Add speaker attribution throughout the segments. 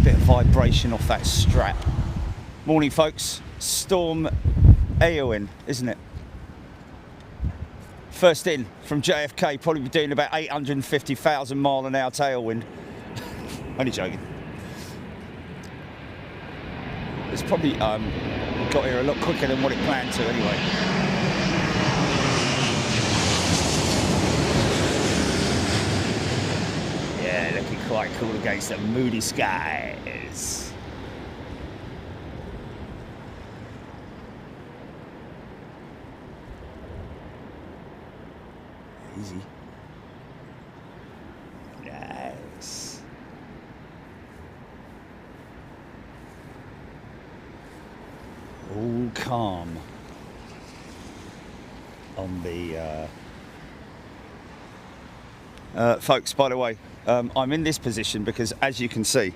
Speaker 1: bit of vibration off that strap. Morning, folks. Storm Éowyn, isn't it? First in from JFK, probably be doing about 850,000 mile an hour tailwind. Only joking. It's probably got here a lot quicker than what it planned to anyway. Yeah, looking quite cool against the moody skies. Easy. Nice. All calm on the folks, by the way, I'm in this position because, as you can see,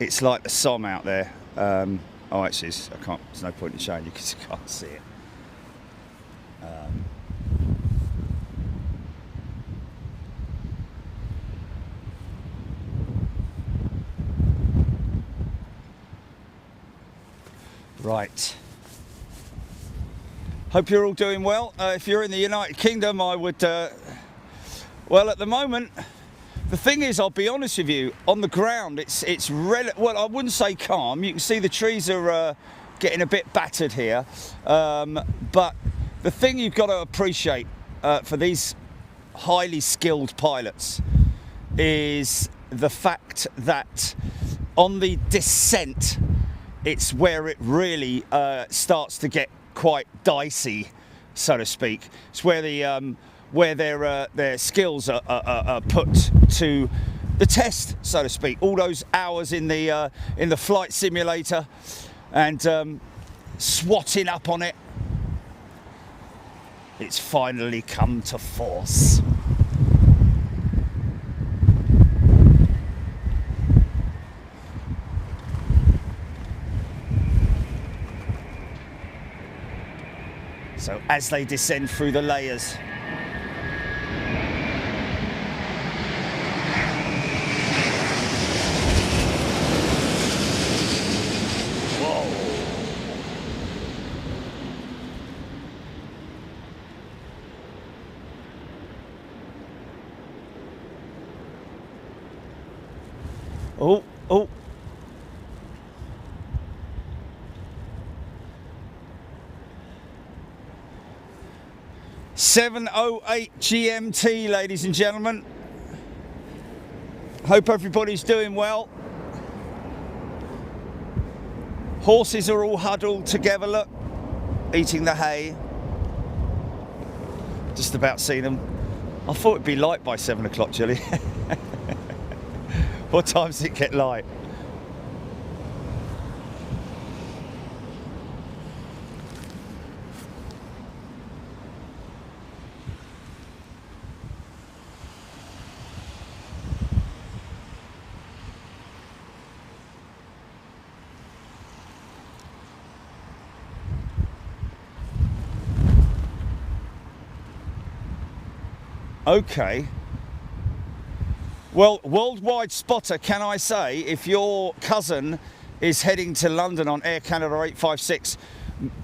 Speaker 1: it's like the Somme out there. Oh, actually, I can't. There's no point in showing you because you can't see it. Right. Hope you're all doing well. If you're in the United Kingdom, I would. Well, at the moment, the thing is, I'll be honest with you. On the ground, it's well, I wouldn't say calm. You can see the trees are getting a bit battered here. But the thing you've got to appreciate for these highly skilled pilots is the fact that on the descent, it's where it really starts to get quite dicey, so to speak. It's where the where their skills are put to the test, so to speak. All those hours in the flight simulator and swatting up on it. It's finally come to force. So as they descend through the layers. Whoa. Oh. 7:08 GMT, ladies and gentlemen. Hope everybody's doing well. Horses are all huddled together, look, eating the hay. Just about seen them. I thought it'd be light by 7 o'clock, Julie. What time does it get light? Okay. Well, worldwide spotter, can I say, if your cousin is heading to London on Air Canada 856,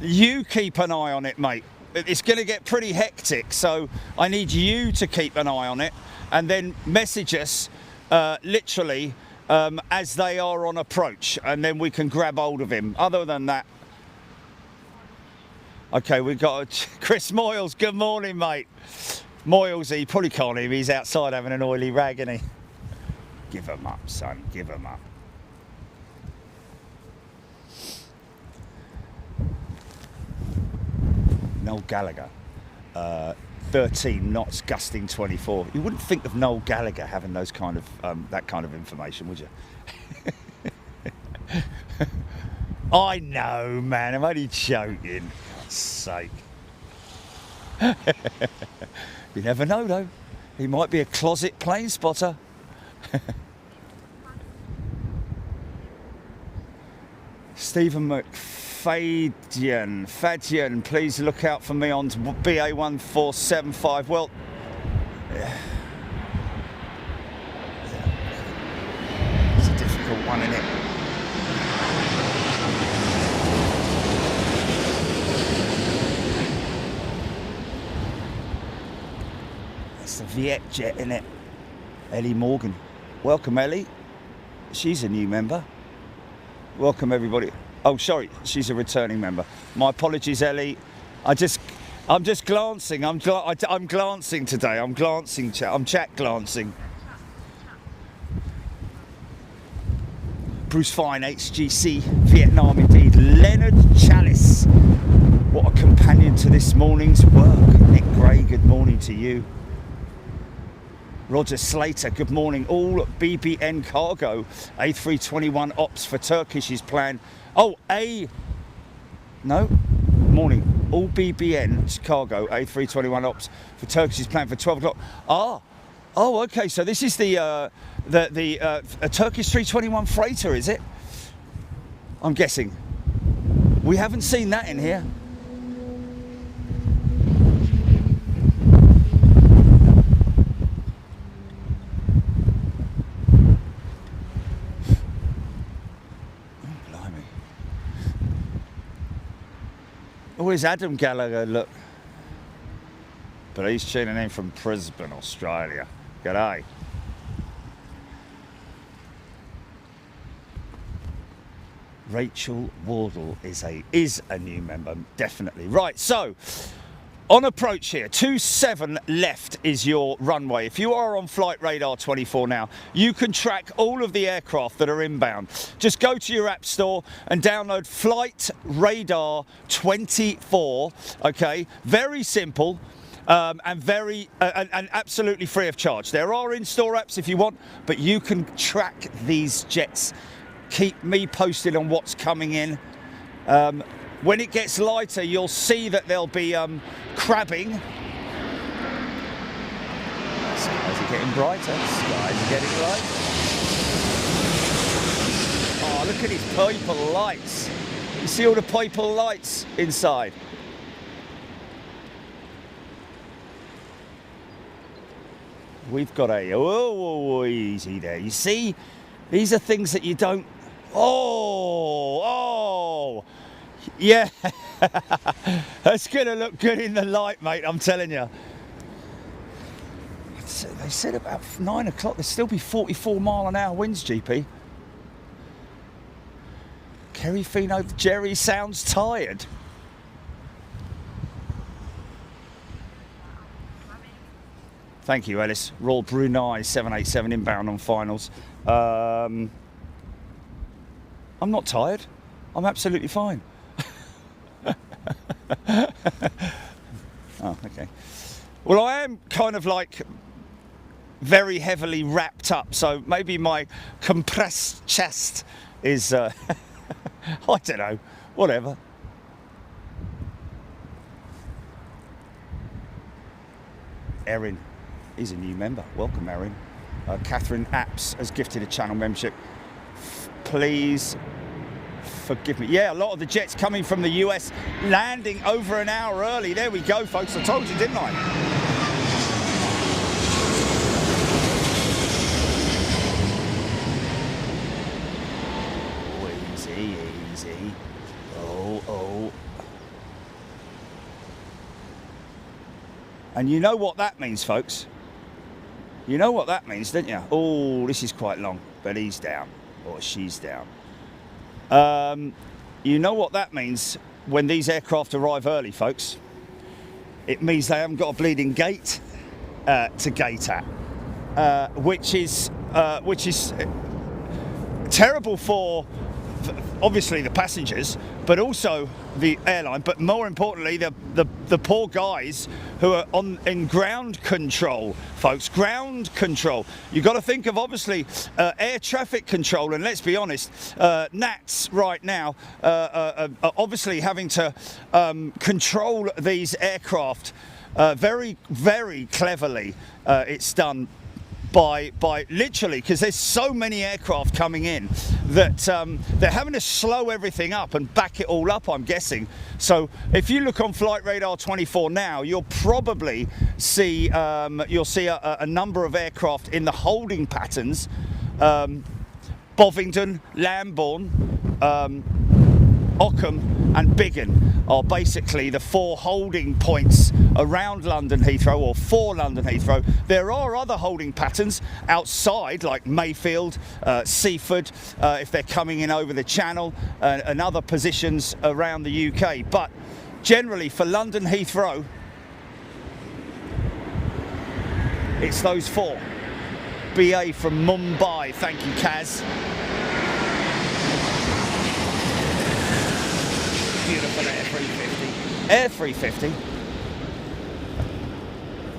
Speaker 1: you keep an eye on it, mate. It's going to get pretty hectic, so I need you to keep an eye on it and then message us literally as they are on approach, and then we can grab hold of him. Other than that, okay, we've got Chris Moyles. Good morning, mate. Moyles, he probably can't hear me. He's outside having an oily rag, isn't he? Give him up, son. Give him up. Noel Gallagher, 13 knots, gusting 24. You wouldn't think of Noel Gallagher having those kind of that kind of information, would you? I know, man. I'm only joking. For God's sake. You never know, though. He might be a closet plane spotter. Stephen Fadian, please look out for me on BA 1475. Well, it's a difficult one, isn't it? That's the Viet jet, isn't it? Ellie Morgan. Welcome, Ellie. She's a new member. Welcome, everybody. Oh, sorry, she's a returning member. My apologies, Ellie. I'm just glancing. I'm glancing today. I'm glancing. I'm chat glancing. Bruce Fine, HGC, Vietnam indeed. Leonard Chalice. What a companion to this morning's work. Nick Gray, good morning to you. Roger Slater, good morning. All BBN cargo. A321 ops for Turkish is planned. Oh, no, morning. All BBN cargo. A321 ops for Turkish is planned for 12 o'clock. Oh, okay. So this is a Turkish 321 freighter, is it? I'm guessing. We haven't seen that in here. Oh, here's Adam Gallagher, look. But he's tuning in from Brisbane, Australia. G'day. Rachel Wardle is a new member, definitely. Right, so on approach here, 27 left is your runway. If you are on Flight Radar 24 now, you can track all of the aircraft that are inbound. Just go to your app store and download Flight Radar 24, okay? Very simple. And absolutely free of charge. There are in-store apps if you want, but you can track these jets. Keep me posted on what's coming in. When it gets lighter, you'll see that there'll be crabbing. Skies are getting brighter. Skies are getting lighter. Oh, look at these purple lights. You see all the purple lights inside. We've got oh, easy there. You see, these are things that you don't. Oh, yeah. That's gonna look good in the light, mate. I'm telling you. They said about 9 o'clock there'll still be 44-mile-an-hour winds, GP. Kerry Fino, Jerry sounds tired. Thank you, Ellis. Royal Brunei 787 inbound on finals. I'm not tired. I'm absolutely fine. Oh, okay. Well, I am kind of like very heavily wrapped up, so maybe my compressed chest is, I don't know, whatever. Éowyn. He's a new member. Welcome, Erin. Catherine Apps has gifted a channel membership. Please forgive me. Yeah, a lot of the jets coming from the US landing over an hour early. There we go, folks. I told you, didn't I? Oh, easy, easy. Oh. And you know what that means, folks? You know what that means, don't you? Oh, this is quite long, but he's down, or she's down. You know what that means when these aircraft arrive early, folks? It means they haven't got a bleeding gate to gate at, which is terrible for obviously the passengers, but also the airline, but more importantly the poor guys who are in ground control, folks. Ground control. You've got to think of obviously air traffic control, and let's be honest, Nats right now are obviously having to control these aircraft very, very cleverly. It's done by literally, because there's so many aircraft coming in that they're having to slow everything up and back it all up, I'm guessing. So if you look on Flight Radar 24 now, you'll probably see a number of aircraft in the holding patterns, Bovingdon, Lambourne, Ockham and Biggin are basically the 4 holding points around London Heathrow, or for London Heathrow. There are other holding patterns outside, like Mayfield, Seaford, if they're coming in over the Channel, and other positions around the UK. But generally for London Heathrow, it's those 4. BA from Mumbai, thank you Kaz. Beautiful Air 350.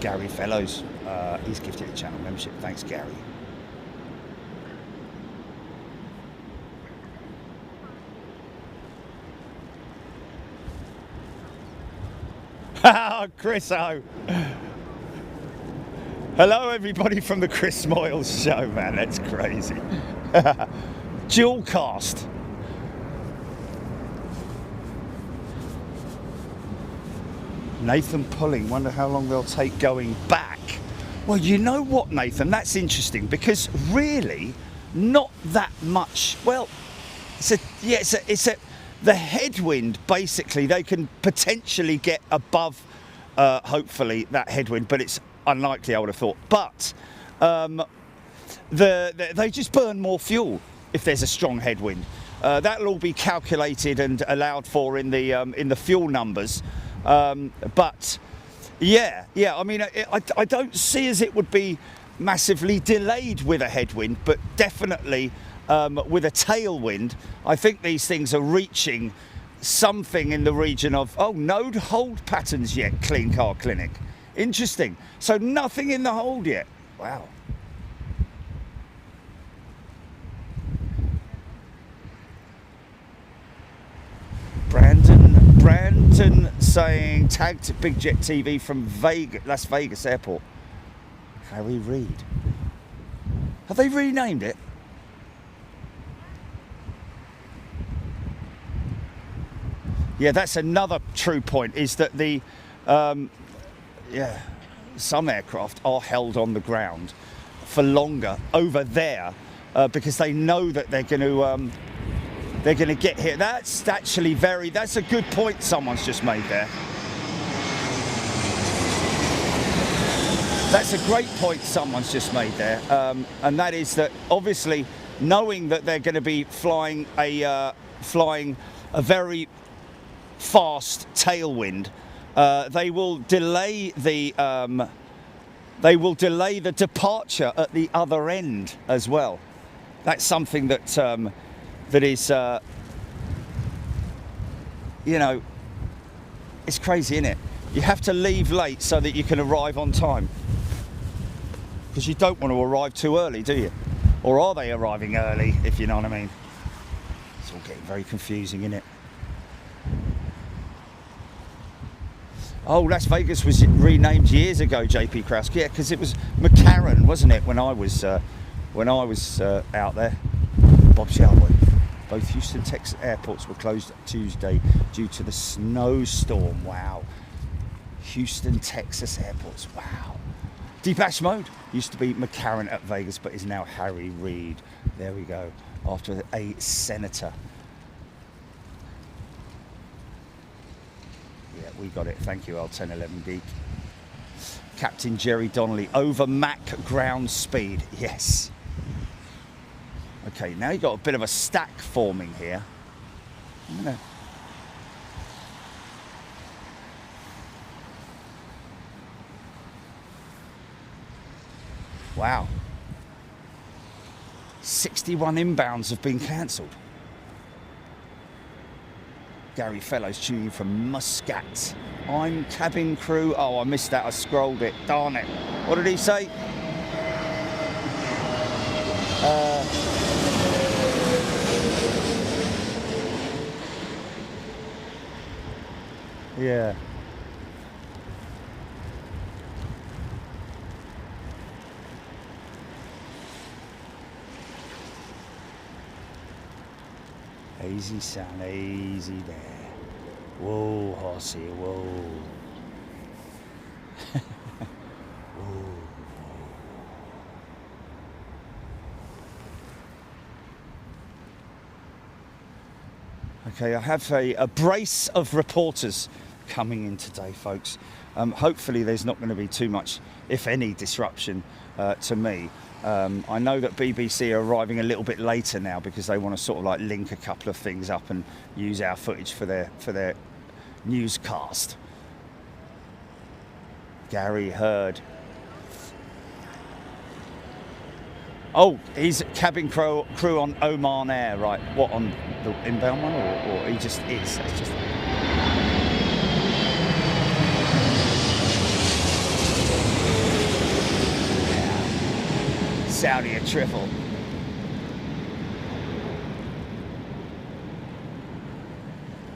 Speaker 1: Gary Fellows, he's gifted a channel membership. Thanks, Gary. Chris O. Hello, everybody from the Chris Moyles show, man. That's crazy. Dual cast. Nathan Pulling, wonder how long they'll take going back. Well, you know what, Nathan, that's interesting, because really not that much. Well, the headwind, basically they can potentially get above hopefully that headwind, but it's unlikely, I would have thought. But they just burn more fuel if there's a strong headwind. That'll all be calculated and allowed for in the fuel numbers. But yeah, I mean, I don't see as it would be massively delayed with a headwind, but definitely with a tailwind. I think these things are reaching something in the region of, oh, no hold patterns yet, Clean Car Clinic. Interesting. So nothing in the hold yet. Wow. Brandon saying, tagged Big Jet TV from Las Vegas Airport. Harry Reid. Have they renamed it? Yeah, that's another true point, is that the some aircraft are held on the ground for longer over there because they know that they're going to get hit. That's actually that's a good point someone's just made there. That's a great point someone's just made there, and that is that obviously knowing that they're going to be flying a very fast tailwind, they will delay the departure at the other end as well. That's something that that is, you know, it's crazy, isn't it? You have to leave late so that you can arrive on time, because you don't want to arrive too early, do you? Or are they arriving early, if you know what I mean? It's all getting very confusing, isn't it? Oh, Las Vegas was renamed years ago, JP Kraus. Yeah, because it was McCarran, wasn't it, when I was out there? Bob Shelwood. Both Houston, Texas airports were closed Tuesday due to the snowstorm. Wow. Houston, Texas airports. Wow. Deepash Mode used to be McCarran at Vegas, but is now Harry Reid. There we go. After a senator. Yeah, we got it. Thank you, L1011 Geek. Captain Jerry Donnelly over Mach ground speed. Yes. Okay, now you've got a bit of a stack forming here. Wow. 61 inbounds have been cancelled. Gary Fellows tuning in from Muscat. I'm cabin crew. Oh, I missed that. I scrolled it. Darn it. What did he say? Yeah. Easy, son, easy there. Whoa, horsey, whoa. Whoa. Okay, I have a brace of reporters coming in today, folks. Hopefully there's not going to be too much, if any, disruption to me. I know that BBC are arriving a little bit later now because they want to sort of like link a couple of things up and use our footage for their newscast. Gary Hurd. Oh, he's cabin crew on Oman Air, right? What, on the inbound one, or he just is? It's just. Saudi a triple.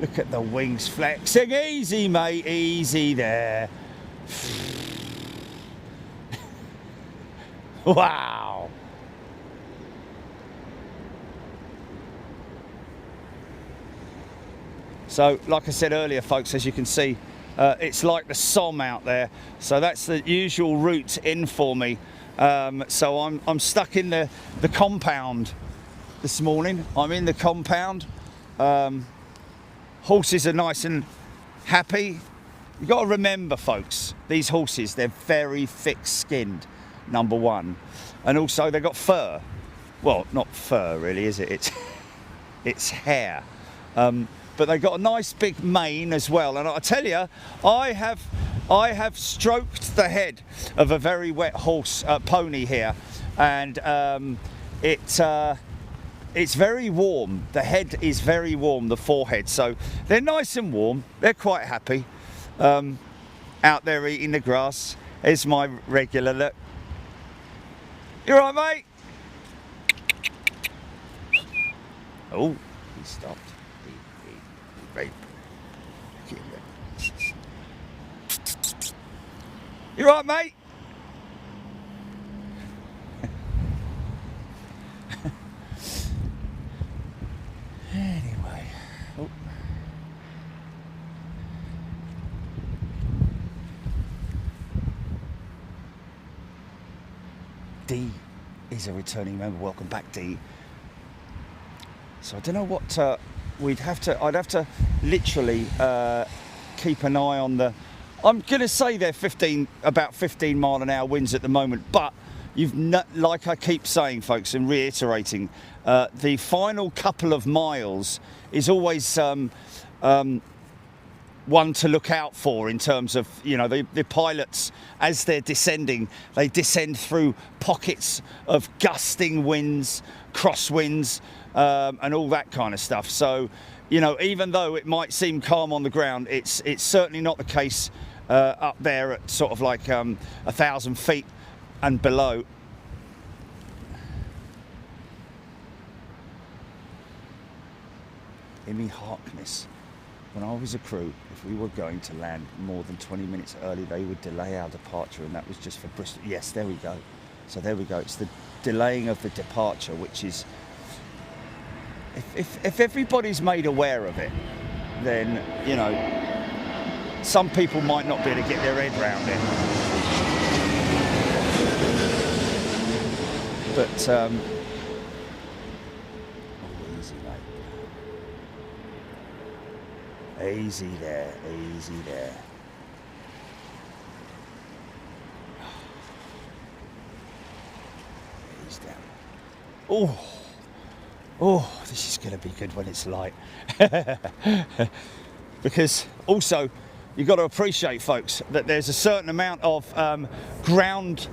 Speaker 1: Look at the wings flexing. Easy, mate. Easy there. Wow. So, like I said earlier, folks, as you can see, it's like the Somme out there. So that's the usual route in for me. So I'm stuck in the compound this morning. I'm in the compound. Horses are nice and happy. You've got to remember, folks, these horses, they're very thick-skinned, number one. And also they've got fur. Well, not fur really, is it? It's hair. But they've got a nice big mane as well. And I tell you, I have stroked the head of a very wet horse pony here, and it's very warm. The head is very warm, the forehead. So they're nice and warm. They're quite happy out there eating the grass. Here's my regular look. You all right, mate? Oh, he stopped. Right. You right, mate? Anyway. Oh. D is a returning member. Welcome back, D. So I don't know what I'd have to literally keep an eye on the. I'm going to say they're about 15 mile an hour winds at the moment, but like I keep saying, folks, and reiterating, the final couple of miles is always one to look out for in terms of, you know, the pilots, as they're descending, they descend through pockets of gusting winds, crosswinds, and all that kind of stuff. So, you know, even though it might seem calm on the ground, it's certainly not the case up there at sort of like 1,000 feet and below. Imi Harkness. When I was a crew, if we were going to land more than 20 minutes early, they would delay our departure, and that was just for Bristol. Yes, there we go. So there we go. It's the delaying of the departure, which is, if everybody's made aware of it, then, you know, some people might not be able to get their head around it. But, oh, easy, mate. Easy there, easy there. Ease down. Oh, this is going to be good when it's light. Because also, you've got to appreciate, folks, that there's a certain amount of ground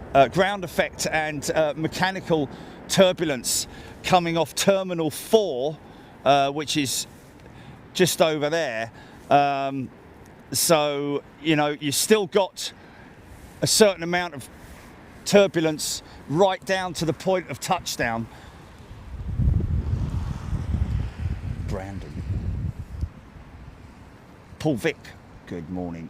Speaker 1: effect and mechanical turbulence coming off Terminal 4, which is just over there. So, you know, you've still got a certain amount of turbulence right down to the point of touchdown. Brandon. Paul Vick, good morning.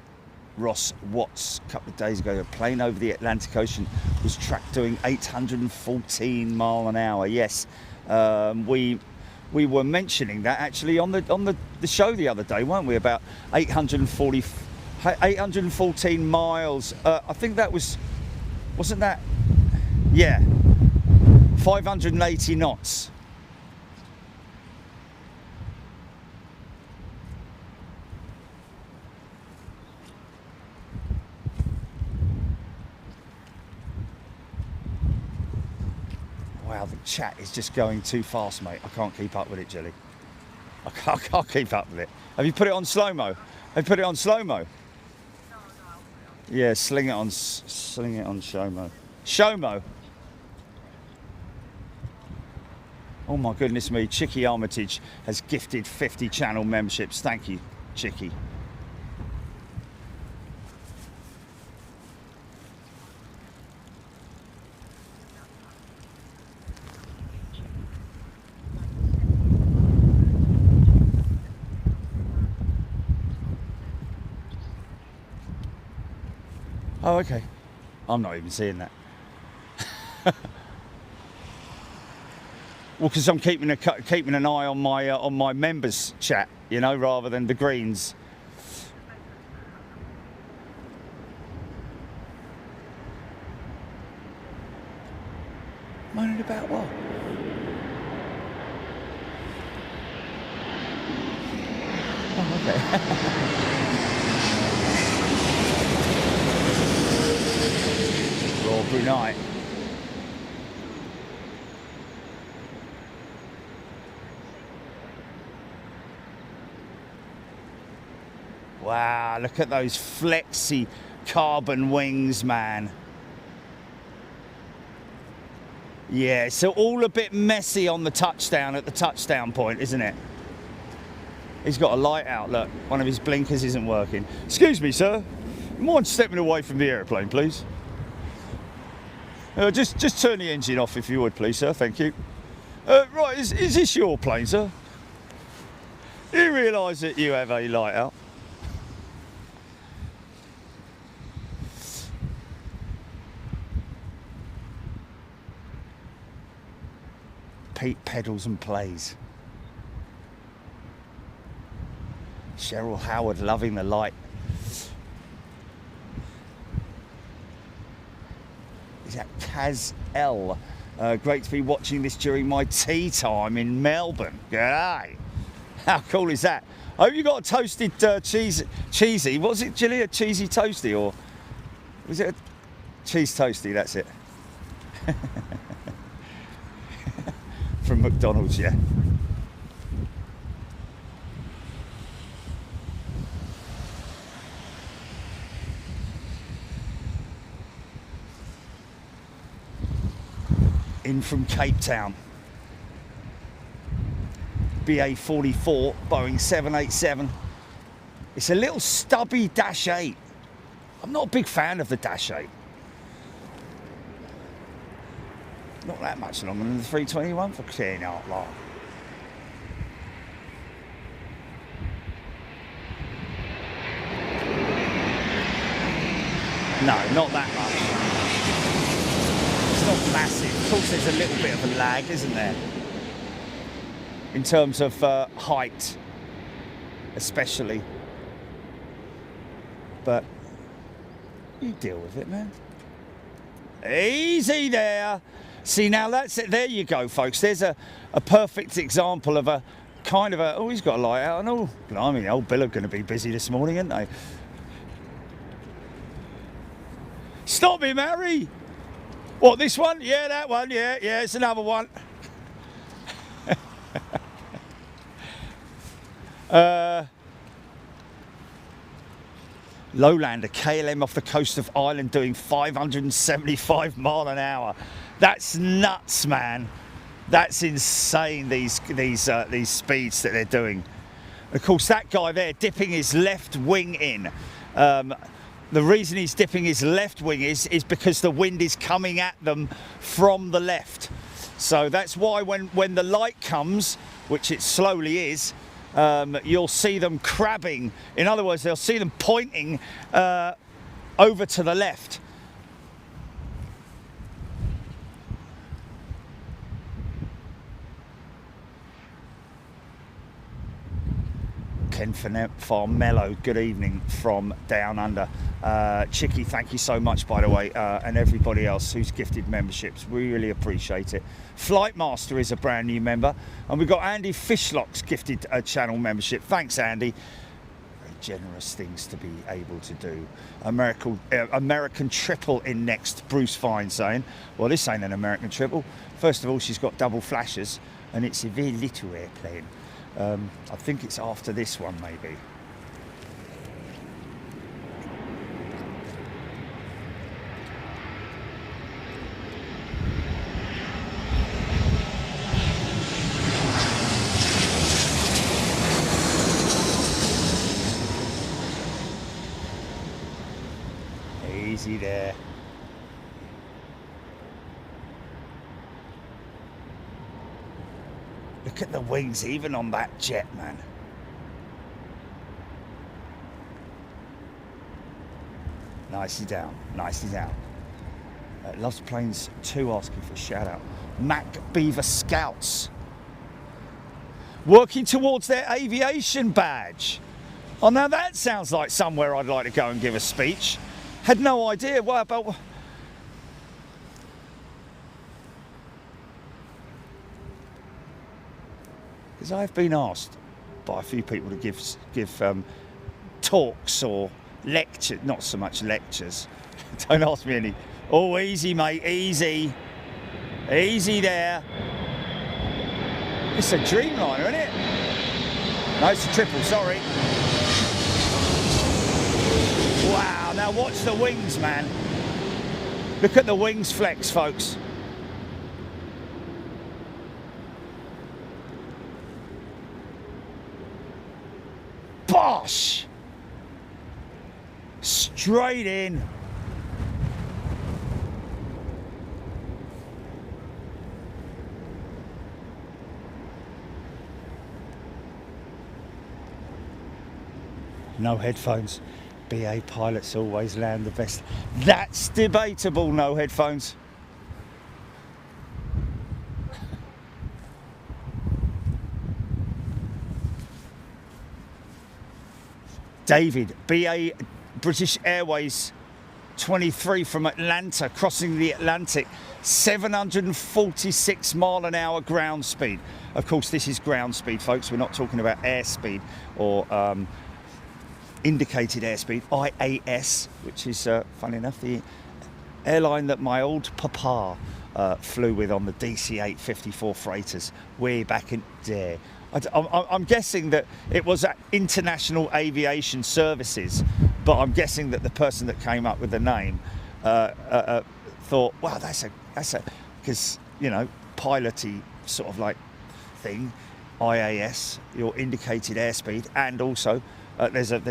Speaker 1: Ross Watts, a couple of days ago, a plane over the Atlantic Ocean was tracked doing 814 mile an hour. Yes, we were mentioning that actually on the show the other day, weren't we? About 814 miles. I think that wasn't that? Yeah, 580 knots. Wow, the chat is just going too fast, mate. I can't keep up with it, Jilly. I can't keep up with it. Have you put it on slow-mo? Have you put it on slow-mo? Yeah, sling it on show-mo. Show-mo. Oh my goodness me, Chicky Armitage has gifted 50 channel memberships. Thank you, Chicky. Oh, okay. I'm not even seeing that. Well, because I'm keeping an eye on my members chat, you know, rather than the greens. Moaning about what? Oh, okay. Royal Brunei. Wow, look at those flexy carbon wings, man. Yeah, so all a bit messy on the touchdown at the touchdown point, isn't it? He's got a light out, look. One of his blinkers isn't working. Excuse me, sir. Mind stepping away from the airplane, please? Just turn the engine off if you would, please, sir. Thank you. Right, is this your plane, sir? Do you realise that you have a light out? Pete pedals and plays. Cheryl Howard loving the light. Is that Kaz L? Great to be watching this during my tea time in Melbourne. G'day. How cool is that? I hope you got a toasted cheesy. Was it, Gilly, a cheesy toasty, or was it a cheese toasty? That's it. From McDonald's, yeah. In from Cape Town. BA44, Boeing 787. It's a little stubby Dash 8. I'm not a big fan of the Dash 8. Not that much longer than the 321 for crying out loud. No, not that much. It's not massive. Of course, there's a little bit of a lag, isn't there? In terms of height, especially. But you deal with it, man. Easy there. See, now that's it. There you go, folks. There's a perfect example of a kind of a... Oh, he's got a light out. And oh, blimey, old Bill are going to be busy this morning, aren't they? Stop him, Harry. What, this one? Yeah, that one. Yeah, it's another one. Lowlander KLM off the coast of Ireland doing 575 mile an hour. That's nuts, man. That's insane, these speeds that they're doing. Of course, that guy there dipping his left wing in. The reason he's dipping his left wing is because the wind is coming at them from the left. So that's why when the light comes, which it slowly is, you'll see them crabbing. In other words, they'll see them pointing over to the left. Ken Farmello, good evening from down under. Chicky, thank you so much, by the way, and everybody else who's gifted memberships. We really appreciate it. Flightmaster is a brand new member, and we've got Andy Fishlock's gifted a channel membership. Thanks, Andy. Very generous things to be able to do. American triple in next, Bruce Fine saying. Well, this ain't an American triple. First of all, she's got double flashers, and it's a very little airplane. I think it's after this one, maybe. Easy there. Look at the wings, even on that jet, man. Nicely down, nicely down. Loves Planes 2 asking for a shout out. Mac Beaver Scouts. Working towards their aviation badge. Oh, now that sounds like somewhere I'd like to go and give a speech. Had no idea. What about... Because I've been asked by a few people to give talks or lectures, not so much lectures. Don't ask me any. Oh, easy, mate, easy. Easy there. It's a Dreamliner, isn't it? No, it's a triple, sorry. Wow, now watch the wings, man. Look at the wings flex, folks. Bosh! Straight in. No headphones. BA pilots always land the best. That's debatable, no headphones. David, BA British Airways 23 from Atlanta, crossing the Atlantic, 746 mile an hour ground speed. Of course, this is ground speed, folks. We're not talking about airspeed or indicated airspeed, IAS, which is, funny enough, the airline that my old papa flew with on the DC-854 freighters way back in there. I'm guessing that it was at International Aviation Services, but I'm guessing that the person that came up with the name thought, wow, that's a, because, you know, piloty sort of like thing, IAS, your indicated airspeed, and also there's a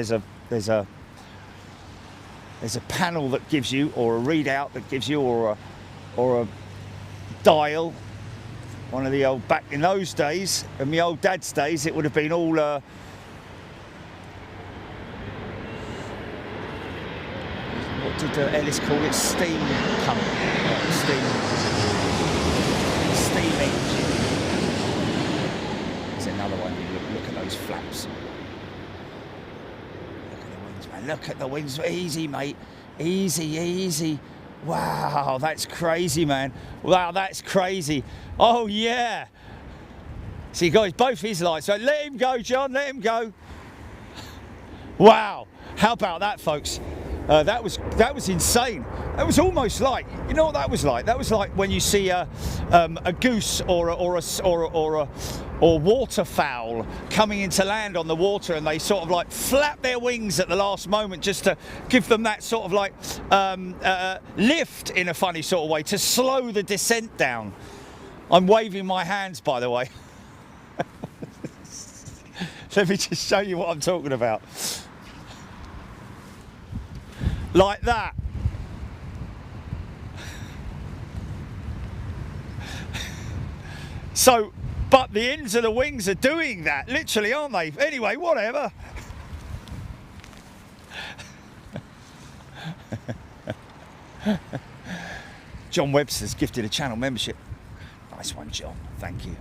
Speaker 1: panel that gives you, or a readout that gives you, or a dial. One of the old, back in those days, in my old dad's days, it would have been all what did Ellis call it? Steam pump, steam engine. There's another one. Look at those flaps. Look at the wings. Easy, mate. Easy, easy. Wow, that's crazy, man. Wow, that's crazy. Oh, yeah. See, guys, both his lights. So let him go, John. Let him go. Wow. How about that, folks? That was insane. That was almost like, you know what that was like? That was like when you see a goose or waterfowl coming into land on the water, and they sort of like flap their wings at the last moment just to give them that sort of like lift in a funny sort of way to slow the descent down. I'm waving my hands, by the way. Let me just show you what I'm talking about. Like that. So, but the ends of the wings are doing that, literally, aren't they? Anyway, whatever. John Webster's gifted a channel membership. Nice one, John. Thank you.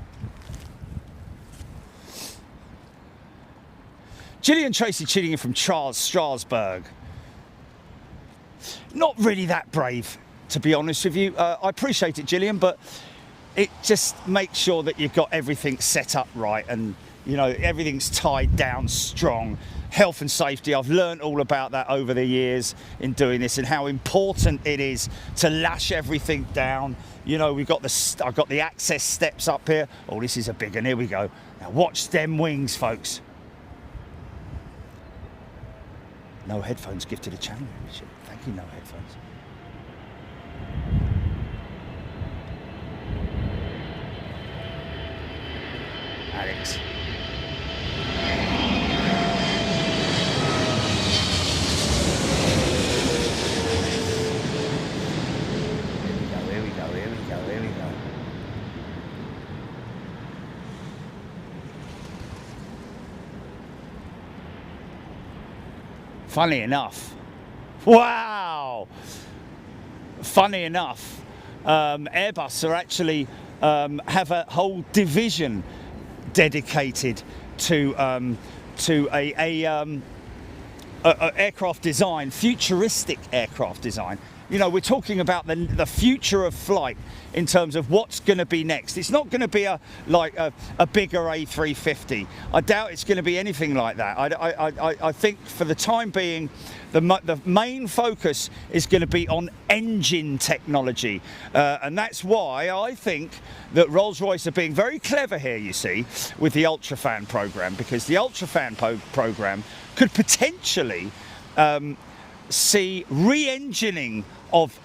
Speaker 1: Gillian Tracy tuning in from Strasbourg. Not really that brave, to be honest with you. I appreciate it, Gillian, but it just makes sure that you've got everything set up right, and You know, everything's tied down strong. Health and safety, I've learned all about that over the years in doing this and how important it is to lash everything down. You know, I've got the access steps up here. Oh, this is a big one. Here we go. Now watch them wings, folks. No headphones gifted a channel membership. Thank you, no headphones. Alex. Here we go. Funny enough, wow! Funny enough, Airbus are actually have a whole division dedicated to a aircraft design, futuristic aircraft design. You know, we're talking about the future of flight in terms of what's going to be next. It's not going to be a bigger A350. I doubt it's going to be anything like that. I think for the time being, the main focus is going to be on engine technology. And that's why I think that Rolls-Royce are being very clever here, you see, with the UltraFan program, because the UltraFan program could potentially see re-engineing of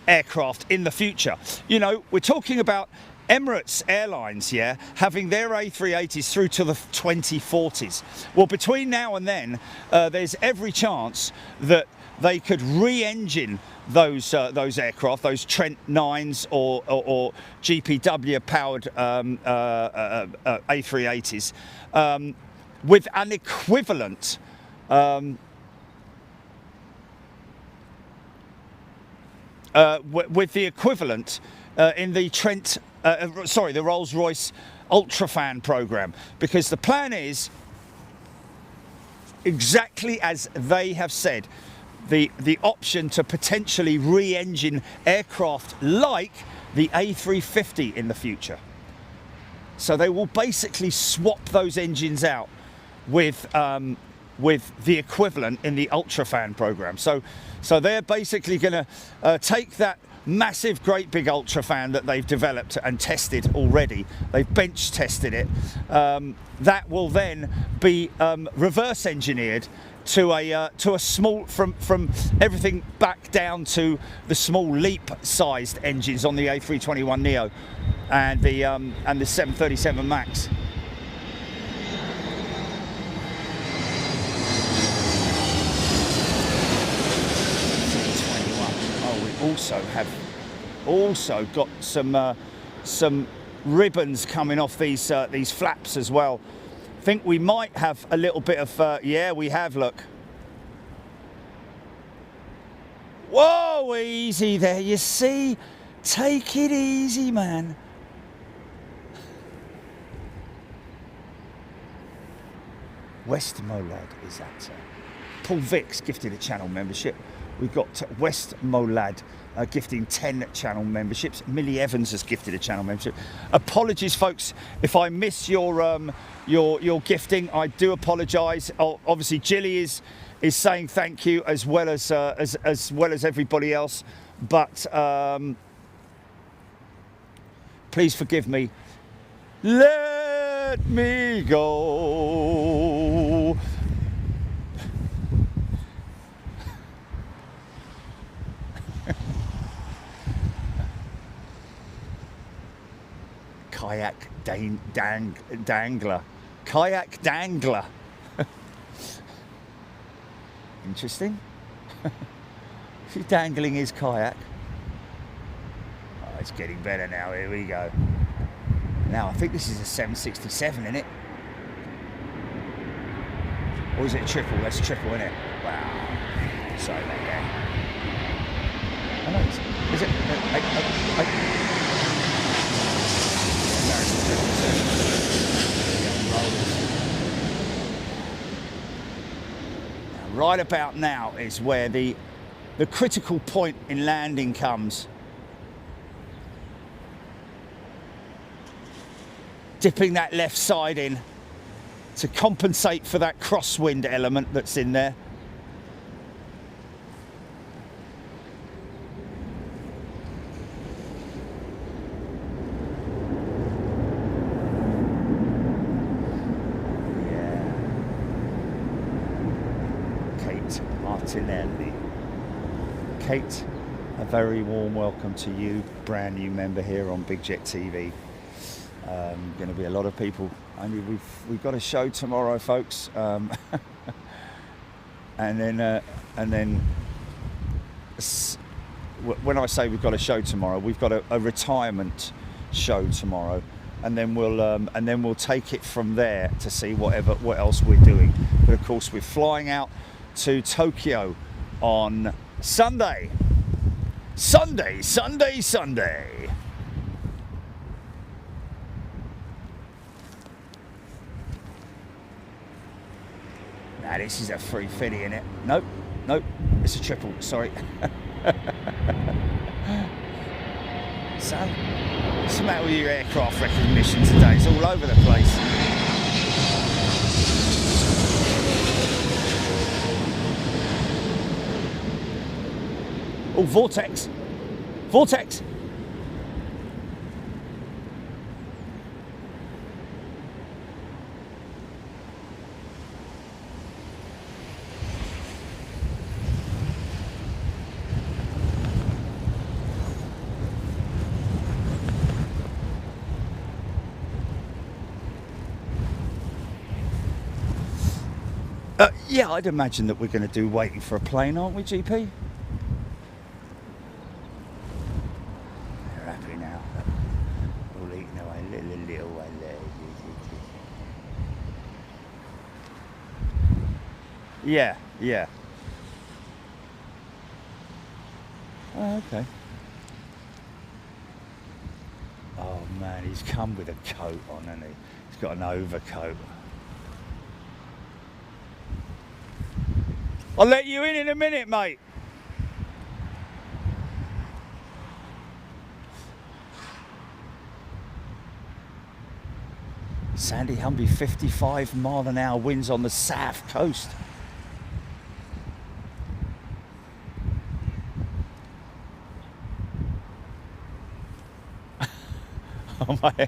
Speaker 1: aircraft in the future. You know, we're talking about Emirates Airlines, yeah, having their A380s through to the 2040s. Well, between now and then, there's every chance that they could re-engine those aircraft, those Trent 9s or GPW-powered A380s, with an equivalent with the equivalent in the the Rolls-Royce UltraFan program, because the plan is exactly as they have said, the option to potentially re-engine aircraft like the A350 in the future. So they will basically swap those engines out with the equivalent in the UltraFan program. So they're basically going to take that massive, great big UltraFan that they've developed and tested already. They've bench tested it. That will then be reverse engineered to a small, from everything back down to the small LEAP-sized engines on the A321neo and the 737 MAX. Also got some ribbons coming off these flaps as well. I think we might have a little bit of yeah, we have, look. Whoa, easy there, you see? Take it easy, man. West Molad is that. Paul Vicks gifted a channel membership. We've got West Molad gifting 10 channel memberships. Millie Evans has gifted a channel membership. Apologies, folks, if I miss your gifting. I do apologise. Obviously, Jilly is saying thank you as well as everybody else. But please forgive me. Let me go. Kayak dangler. Kayak dangler. Interesting. She's dangling his kayak. Oh, it's getting better now. Here we go. Now, I think this is a 767, isn't it? Or is it a triple? That's triple, isn't it? Wow. Sorry about that. I know it's... Is it... Right about now is where the critical point in landing comes. Dipping that left side in. to compensate for that crosswind element that's in there. Kate, a very warm welcome to you, brand new member here on Big Jet TV. Going to be a lot of people. Only we've got a show tomorrow, folks, and then when I say we've got a show tomorrow, we've got a retirement show tomorrow, and then we'll take it from there to see what else we're doing. But of course, we're flying out to Tokyo on Sunday. Nah, this is a 350, isn't it? Nope, it's a triple, sorry. So, what's the matter with your aircraft recognition today? It's all over the place. Oh, vortex. Yeah, I'd imagine that we're going to do waiting for a plane, aren't we, GP? They're happy now. All eating away, little way there. Yeah. Oh, okay. Oh man, he's come with a coat on, hasn't he? He's got an overcoat. I'll let you in a minute, mate. Sandy Humby, 55-mile-an-hour winds on the south coast. Oh my.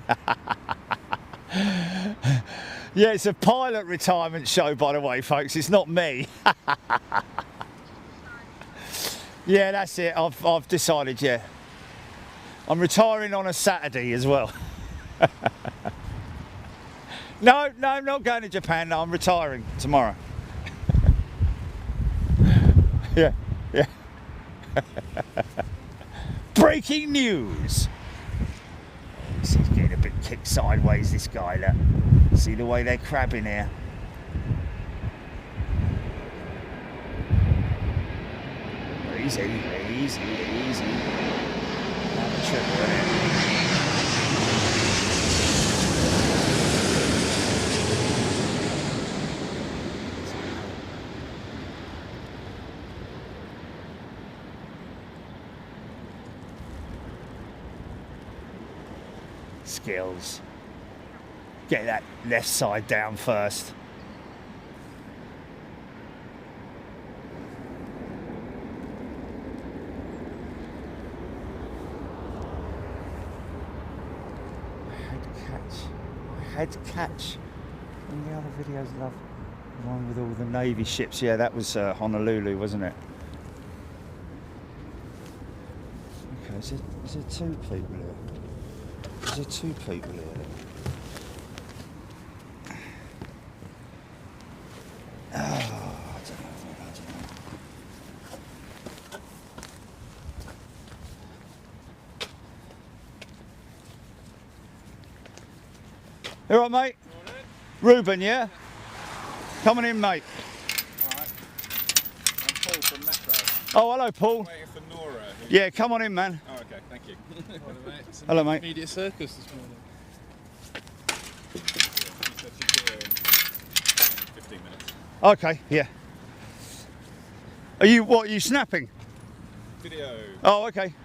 Speaker 1: Yeah, it's a pilot retirement show, by the way, folks. It's not me. Yeah, that's it. I've decided, yeah. I'm retiring on a Saturday as well. No, I'm not going to Japan. No, I'm retiring tomorrow. Yeah. Breaking news. He's getting a bit kicked sideways, this guy, look. See the way they're crabbing here. Easy. Have a triple in it. Skills. Get that left side down first. Head catch in the other videos, love. The one with all the Navy ships. Yeah, that was Honolulu, wasn't it? Okay, is there two people here? Is there two people here? Oh, I don't know. You all right, mate? Ruben, yeah? Coming in, mate.
Speaker 2: Alright. I'm Paul from Metro.
Speaker 1: Oh, hello, Paul.
Speaker 2: I'm waiting for Nora.
Speaker 1: Yeah, come on in, man.
Speaker 2: Oh, okay, thank you.
Speaker 1: Hello, mate.
Speaker 3: Media circus this morning.
Speaker 2: She said she'd be here in 15 minutes.
Speaker 1: Okay, yeah. Are you snapping?
Speaker 2: Video.
Speaker 1: Oh, okay.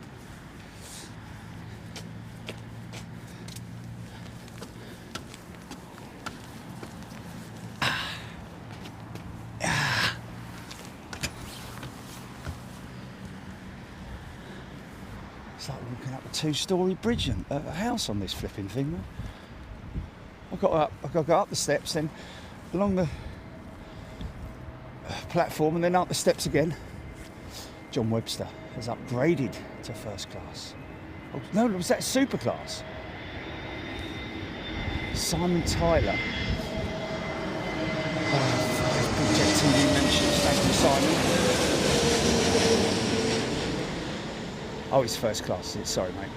Speaker 1: Walking up a 2-storey bridge and a house on this flipping thing, man. I've got to go up the steps, then along the platform, and then up the steps again. John Webster has upgraded to first class. Oh, no, was that super class? Simon Tyler. Project TV memberships. Thank you, Simon. Oh, it's first class. Sorry, mate.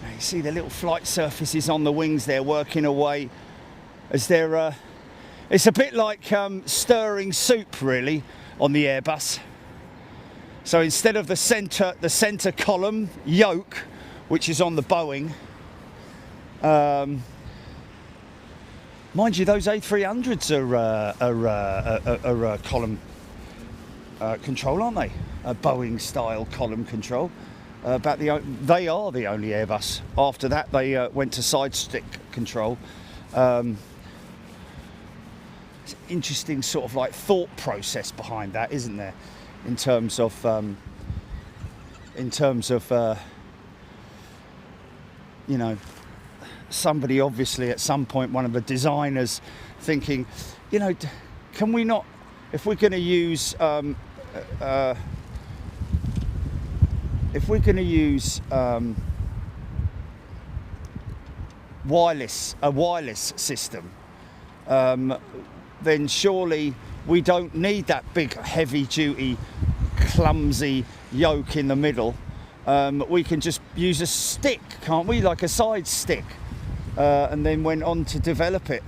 Speaker 1: Now you see the little flight surfaces on the wings there working away as they're. It's a bit like stirring soup, really, on the Airbus. So instead of the centre column yoke, which is on the Boeing, mind you, those A300s are column control, aren't they? A Boeing style column control. They are the only Airbus. After that, they went to side stick control. It's an interesting sort of like thought process behind that, isn't there? In terms of you know, somebody obviously at some point, one of the designers, thinking, you know, can we not, if we're going to use a wireless system, then surely we don't need that big, heavy-duty, clumsy yoke in the middle. We can just use a stick, can't we? Like a side stick. And then went on to develop it.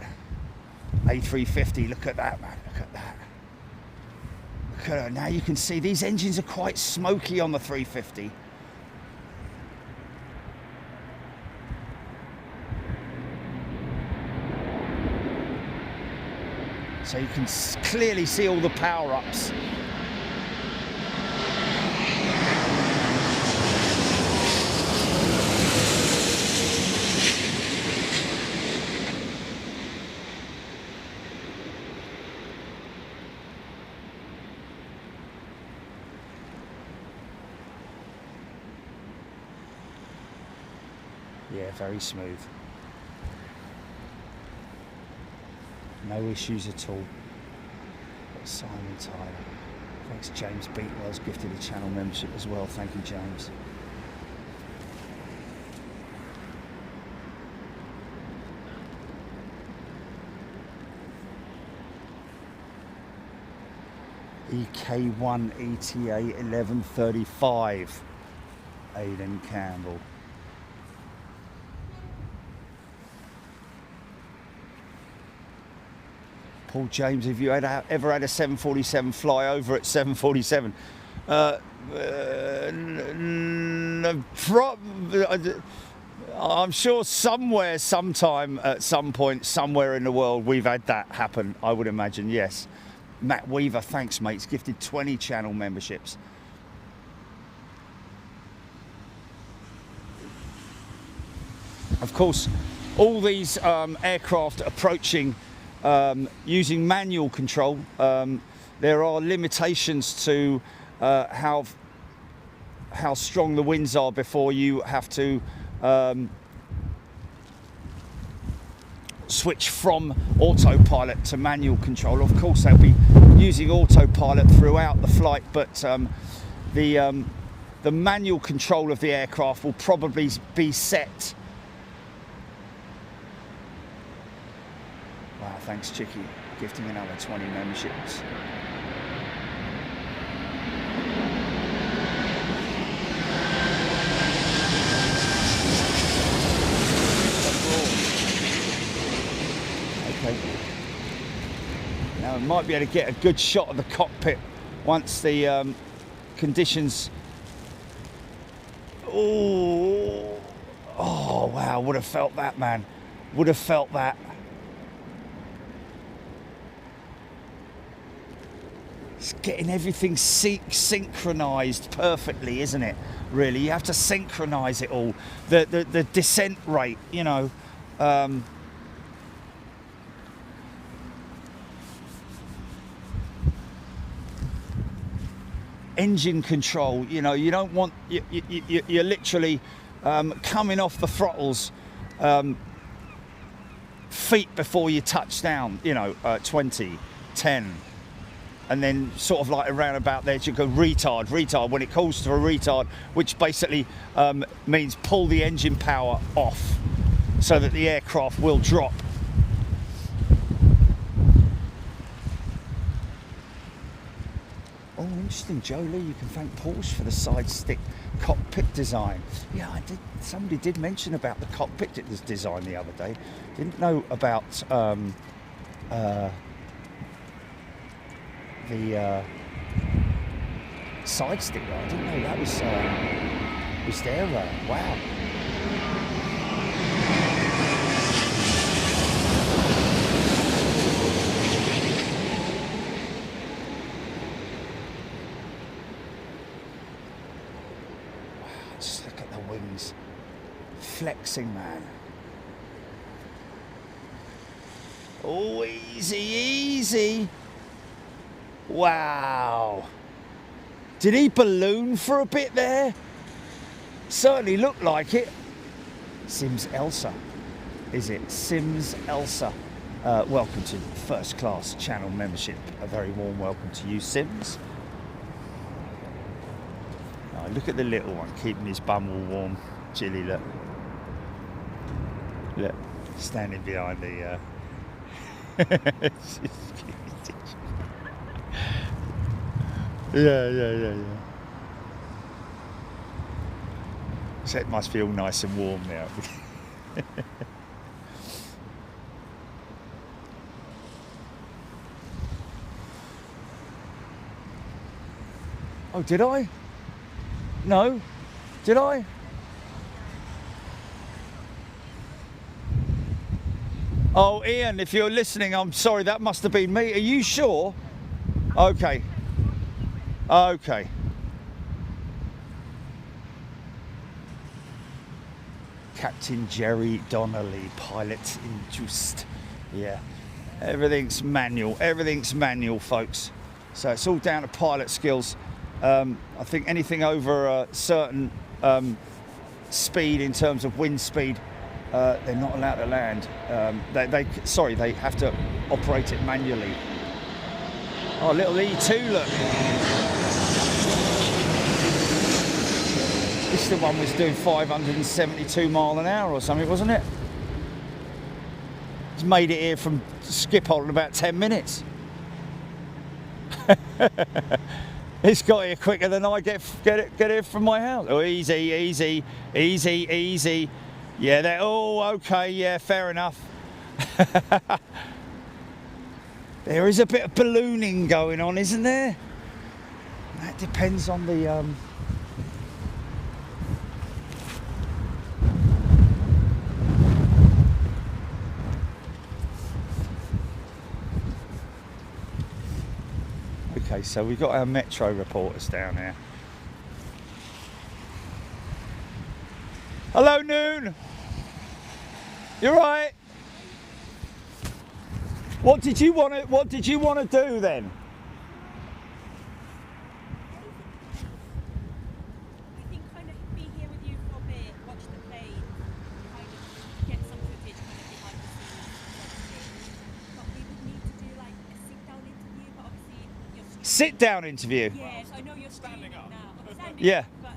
Speaker 1: A350, look at that, man, look at that. Look at it. Now you can see these engines are quite smoky on the 350. So you can clearly see all the power-ups. Yeah, very smooth. No issues at all. Got Simon Tyler. Thanks, James Beatwell's gifted a channel membership as well. Thank you, James. EK1 ETA 1135. Aidan Campbell. Paul James, have you ever had a 747 fly over at 747? I'm sure somewhere, sometime, at some point, somewhere in the world, we've had that happen, I would imagine, yes. Matt Weaver, thanks, mate. He's gifted 20 channel memberships. Of course, all these aircraft approaching using manual control, there are limitations to how strong the winds are before you have to switch from autopilot to manual control. Of course, they'll be using autopilot throughout the flight, but the manual control of the aircraft will probably be set. Wow, thanks, Chicky, gifting another 20 memberships. Okay. Now we might be able to get a good shot of the cockpit once the conditions. Oh, wow! Would have felt that, man. Would have felt that. It's getting everything synchronized perfectly, isn't it? Really, you have to synchronize it all. The descent rate, you know. engine control. You know, you don't want, you're literally coming off the throttles feet before you touch down, you know, 20, 10, and then sort of like around about there you go retard when it calls to a retard, which basically means pull the engine power off so that the aircraft will drop. Oh, interesting, Joe Lee, you can thank Porsche for the side stick cockpit design. Yeah, I did. Somebody did mention about the cockpit design the other day. Didn't know about the side stick. I didn't know that was there. Wow. Just look at the wings flexing, man. Oh, easy, easy. Wow. Did he balloon for a bit there? Certainly looked like it. Sims Elsa, is it? Sims Elsa. Welcome to first class channel membership. A very warm welcome to you, Sims. Oh, look at the little one keeping his bum all warm. Chilly, look. Look, standing behind the yeah. So it must feel nice and warm now. Oh, did I? No? Did I? Oh, Ian, if you're listening, I'm sorry, that must have been me. Are you sure? Okay. Okay. Captain Jerry Donnelly, pilot induced. Yeah. Everything's manual, folks. So it's all down to pilot skills. I think anything over a certain speed in terms of wind speed, they're not allowed to land. They have to operate it manually. Oh, little E2, look. This the one was doing 572 mile an hour or something, wasn't it? It's made it here from Schiphol in about 10 minutes. It's got here quicker than I get here from my house. Oh, easy. Yeah, they're okay. Yeah, fair enough. There is a bit of ballooning going on, isn't there? That depends on the Okay, so we've got our metro reporters down here. Hello, Noon. You're right. What did you want to do then?
Speaker 3: I think kind of be here with you for a bit, watch the plane, kind of get some footage kind of behind the scenes. But we would need to do like a sit-down interview, but obviously you're streaming.
Speaker 1: Sit-down interview?
Speaker 3: Yes, I know you're standing up now. Standing
Speaker 1: Yeah.
Speaker 3: up, but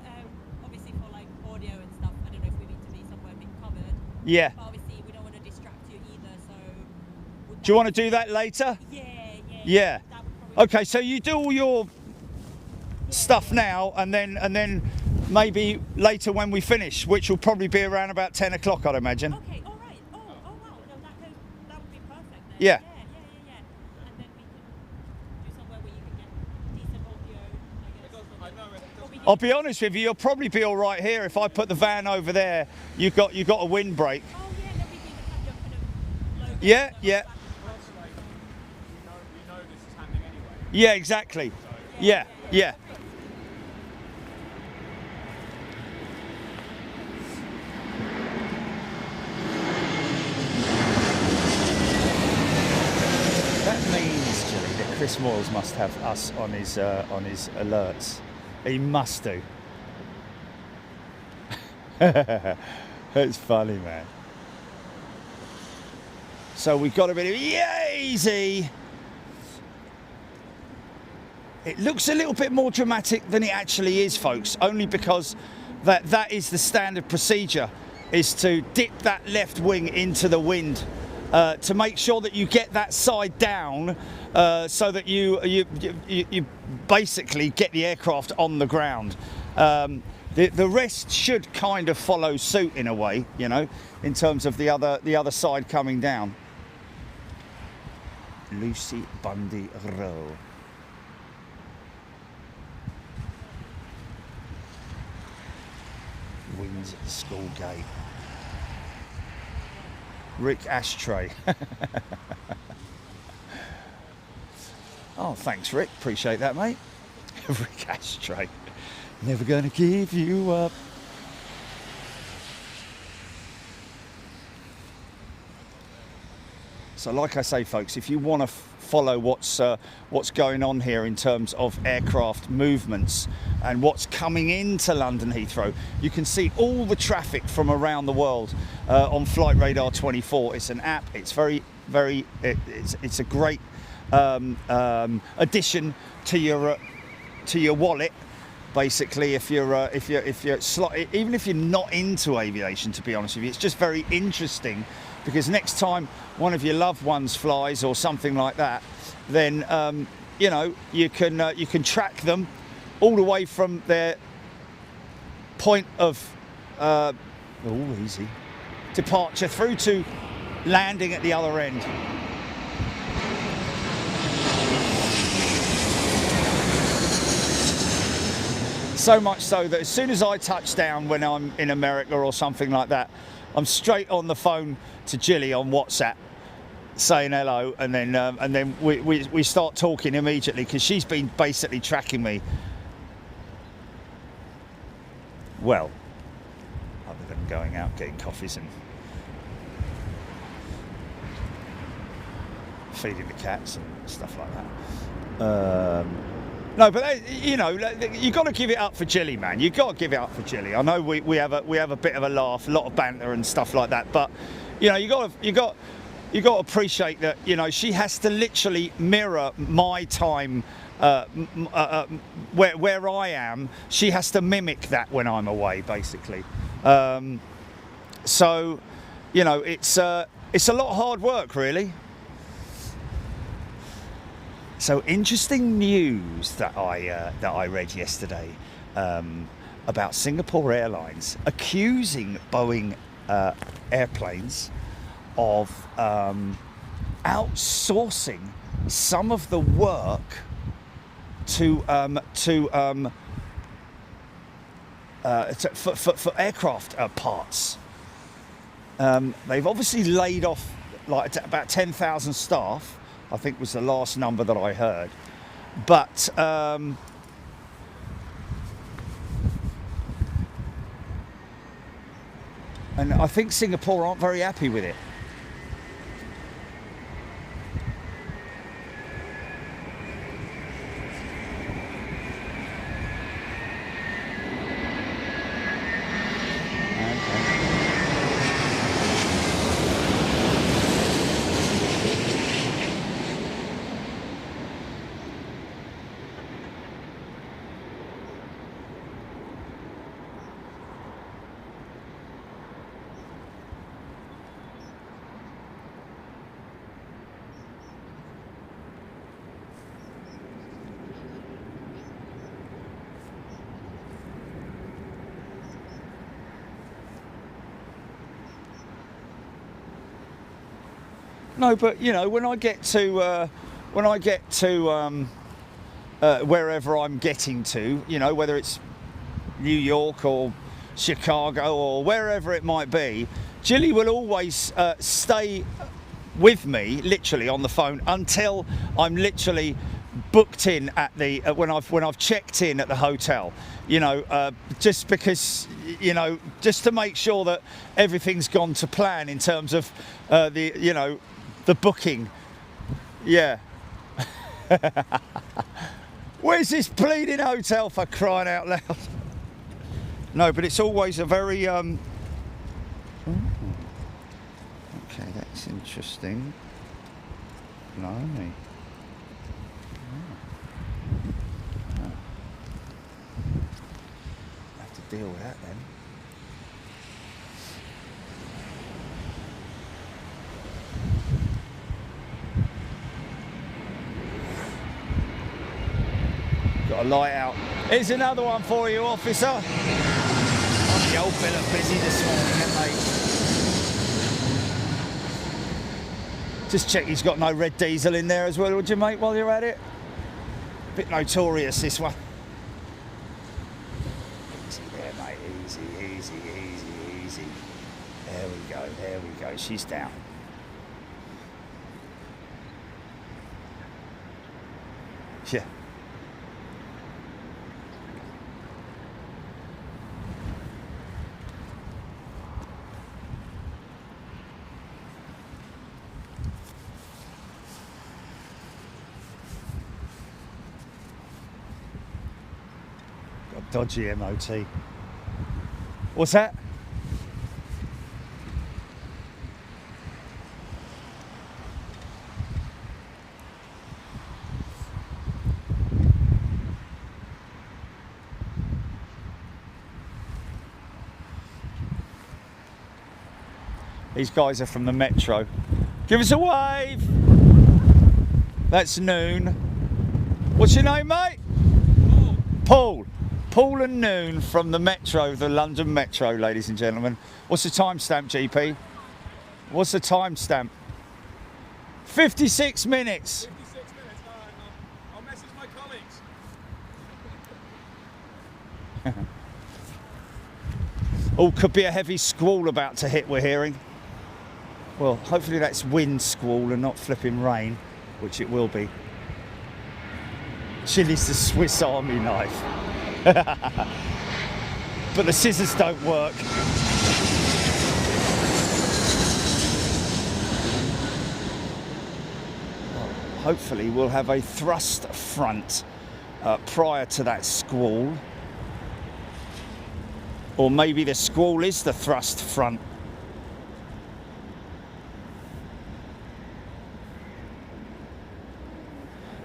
Speaker 3: obviously for like audio and stuff, I don't know if we need to be somewhere a bit covered.
Speaker 1: Yeah.
Speaker 3: But obviously we don't want to distract you either, so...
Speaker 1: Do you want to do that later?
Speaker 3: Yeah.
Speaker 1: Okay, so you do all your stuff now, and then maybe later when we finish, which will probably be around about 10 o'clock, I'd imagine.
Speaker 3: Okay, all right. Oh wow. No, that would be perfect then.
Speaker 1: Yeah.
Speaker 3: And then we can do somewhere where you can get decent audio, I guess.
Speaker 1: I'll be honest with you, you'll probably be all right here. If I put the van over there, you've got a windbreak.
Speaker 3: Oh yeah, then we can have your kind of logo.
Speaker 1: Yeah.
Speaker 2: You know this is happening anyway.
Speaker 1: Yeah, exactly. Yeah. That means, Julie, that Chris Moyles must have us on his alerts. He must do. It's funny, man. So we've got a bit of easy. It looks a little bit more dramatic than it actually is, folks, only because that is the standard procedure, is to dip that left wing into the wind to make sure that you get that side down, so that you basically get the aircraft on the ground. The rest should kind of follow suit in a way, you know, in terms of the other side coming down. Lucy Bundy Row. Winds at the school gate. Rick Ashtray. Oh, thanks, Rick. Appreciate that, mate. Rick Ashtray. Never gonna give you up. So like I say, folks, if you want to follow what's going on here in terms of aircraft movements and what's coming into London Heathrow, you can see all the traffic from around the world on Flight Radar 24. It's an app. It's it's a great addition to your wallet. Basically, if you're even if you're not into aviation, to be honest with you, it's just very interesting, because next time one of your loved ones flies or something like that, then you know, you can track them all the way from their point of easy departure through to landing at the other end. So much so that as soon as I touch down when I'm in America or something like that, I'm straight on the phone to Jilly on WhatsApp saying hello, and then we start talking immediately, because she's been basically tracking me. Well, other than going out getting coffees and feeding the cats and stuff like that. No, but you know, you got to give it up for Jilly, man. You got to give it up for Jilly. I know we have a bit of a laugh, a lot of banter and stuff like that, but you know, you got to appreciate that. You know, she has to literally mirror my time where I am. She has to mimic that when I'm away, basically. So, you know, it's a lot of hard work, really. So interesting news that I read yesterday about Singapore Airlines accusing Boeing airplanes of outsourcing some of the work for aircraft parts. They've obviously laid off like about 10,000 staff, I think was the last number that I heard. But and I think Singapore aren't very happy with it. No, but you know, when I get to wherever I'm getting to, you know, whether it's New York or Chicago or wherever it might be, Jilly will always stay with me, literally on the phone, until I'm literally booked in at the when I've checked in at the hotel. You know, just because, you know, just to make sure that everything's gone to plan in terms of the booking. Yeah. Where's this bleeding hotel, for crying out loud? No, but it's always a very ooh. Okay, that's interesting. Blimey. Oh. Have to deal with that then. Got a light out. Here's another one for you, officer. On the old bill of busy this morning, mate. Just check he's got no red diesel in there as well, would you, mate, while you're at it? Bit notorious, this one. Easy there, mate. Easy, easy, easy, easy. There we go, there we go. She's down. Yeah. Dodgy MOT. What's that? These guys are from the Metro. Give us a wave. That's Noon. What's your name, mate? Paul. Paul and Noon from the Metro, the London Metro, ladies and gentlemen. What's the timestamp, GP? What's the timestamp? 56 minutes.
Speaker 2: 56 minutes. I'll message my colleagues.
Speaker 1: Oh, could be a heavy squall about to hit, we're hearing. Well, hopefully that's wind squall and not flipping rain, which it will be. Chili's the Swiss Army knife. But the scissors don't work. Well, hopefully we'll have a thrust front prior to that squall. Or maybe the squall is the thrust front.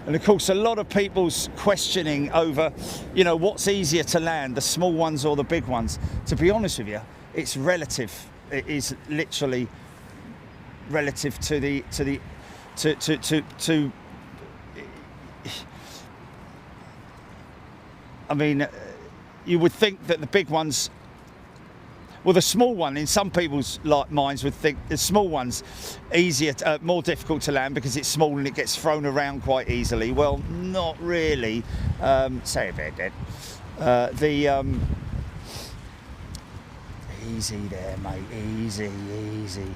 Speaker 1: And of course, a lot of people's questioning over, you know, what's easier to land, the small ones or the big ones. To be honest with you, it's relative. It is literally relative to I mean, you would think that the big ones, well, the small one, in some people's minds would think the small one's easier, more difficult to land because it's small and it gets thrown around quite easily. Well, not really. Say a bit, Dad. Easy there, mate. Easy, easy.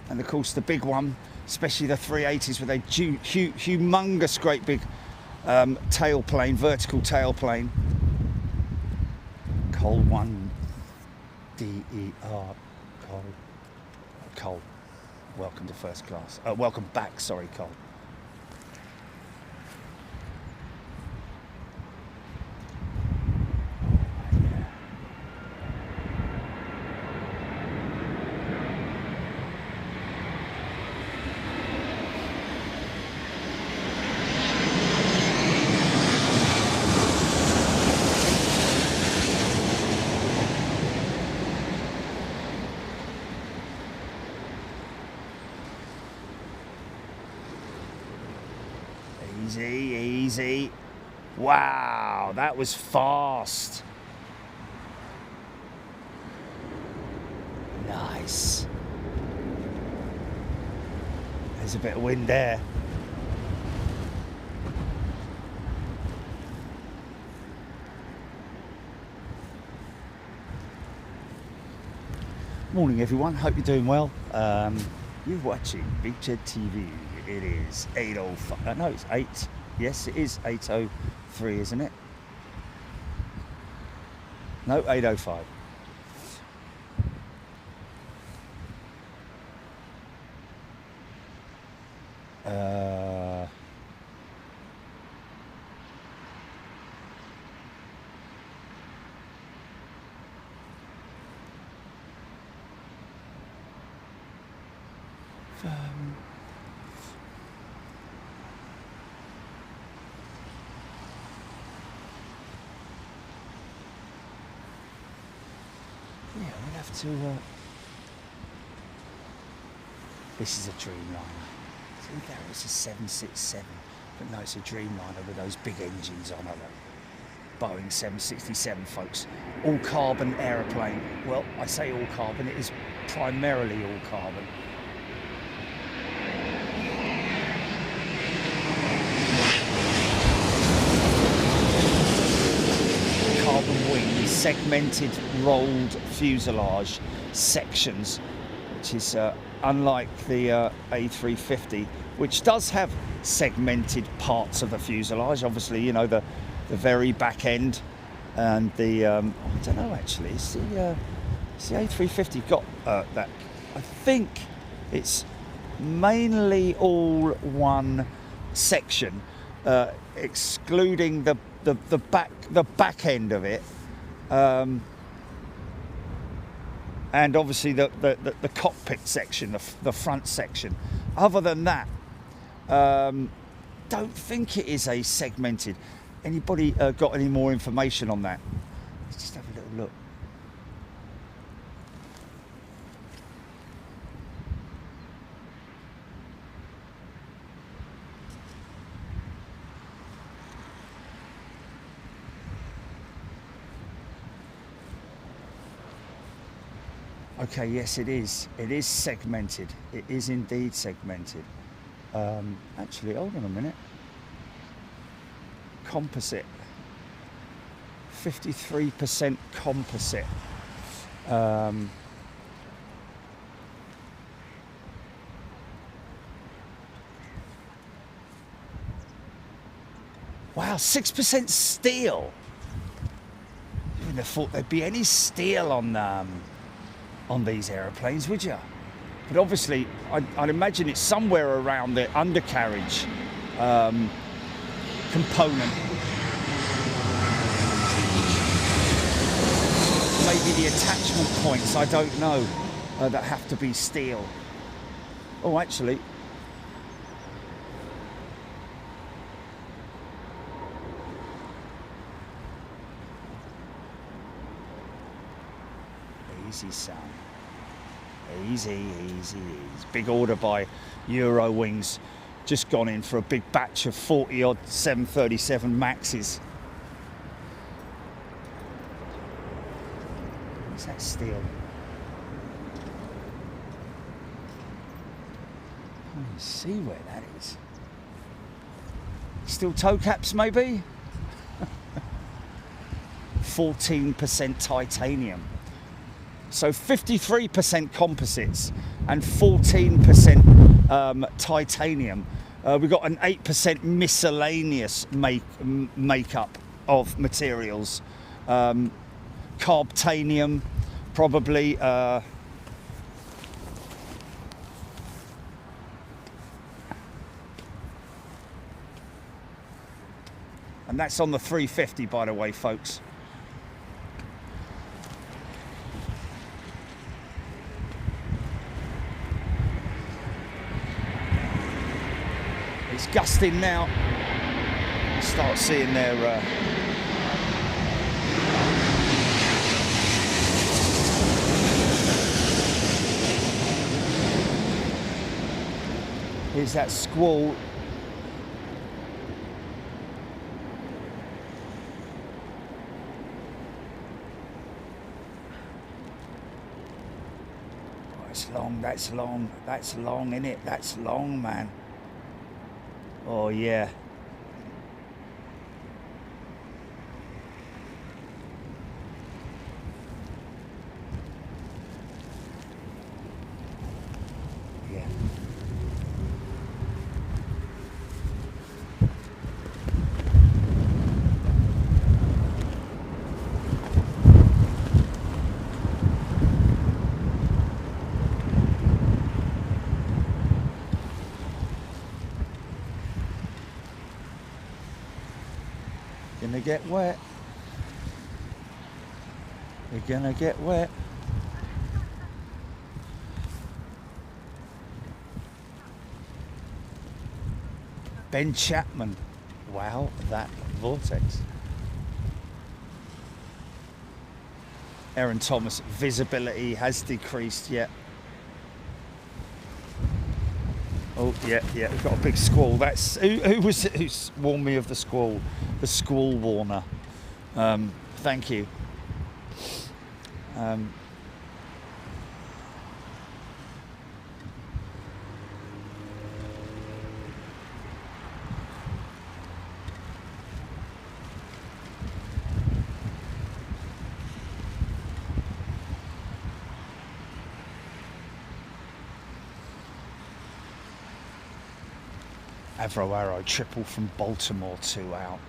Speaker 1: And of course, the big one, especially the 380s with a humongous, great big tailplane, vertical tailplane. Col 1 DER, Col. Welcome to first class. Welcome back, sorry, Col. Easy, easy. Wow, that was fast. Nice. There's a bit of wind there. Morning, everyone. Hope you're doing well. You're watching Big Jed TV. It is 8:05. No, it's 8. Yes, it is 8:03, isn't it? No, 8:05. Yeah, we'll have to. This is a Dreamliner. See, that was a 767, but no, it's a Dreamliner with those big engines on it. Boeing 767, folks. All carbon aeroplane. Well, I say all carbon, it is primarily all carbon. Carbon wings, segmented rolled fuselage sections, which is unlike the A350, which does have segmented parts of the fuselage. Obviously, you know, the very back end and the I don't know actually. It's the A350 got that. I think it's mainly all one section, excluding the back end of it, and obviously the cockpit section, the front section. Other than that, don't think it is a segmented. Anybody got any more information on that? Let's just have a little look. Okay, yes, it is. It is segmented. It is indeed segmented. Actually, hold on a minute. Composite. 53% composite. Wow, 6% steel. You wouldn't have thought there'd be any steel on these aeroplanes, would you? But obviously, I'd imagine it's somewhere around the undercarriage component. Maybe the attachment points, I don't know, that have to be steel. Oh, actually. Easy, son. Easy, easy, easy. Big order by Eurowings. Just gone in for a big batch of 40 odd 737 Maxes. What's that steel? I can see where that is. Steel toe caps, maybe? 14% titanium. So 53% composites and 14% titanium. We've got an 8% miscellaneous makeup of materials. Carbtanium, probably. And that's on the 350, by the way, folks. It's gusting now. Start seeing their here's that squall. Oh, it's long, that's long, that's long, innit? That's long, man. Oh yeah. Yeah. Gonna get wet. We're gonna get wet. Ben Chapman. Wow, that vortex. Aaron Thomas, visibility has decreased yet. Oh, yeah, we've got a big squall. That's who warned me of the squall? The squall warner. Thank you. Heathrow Arrow, triple from Baltimore, 2 out.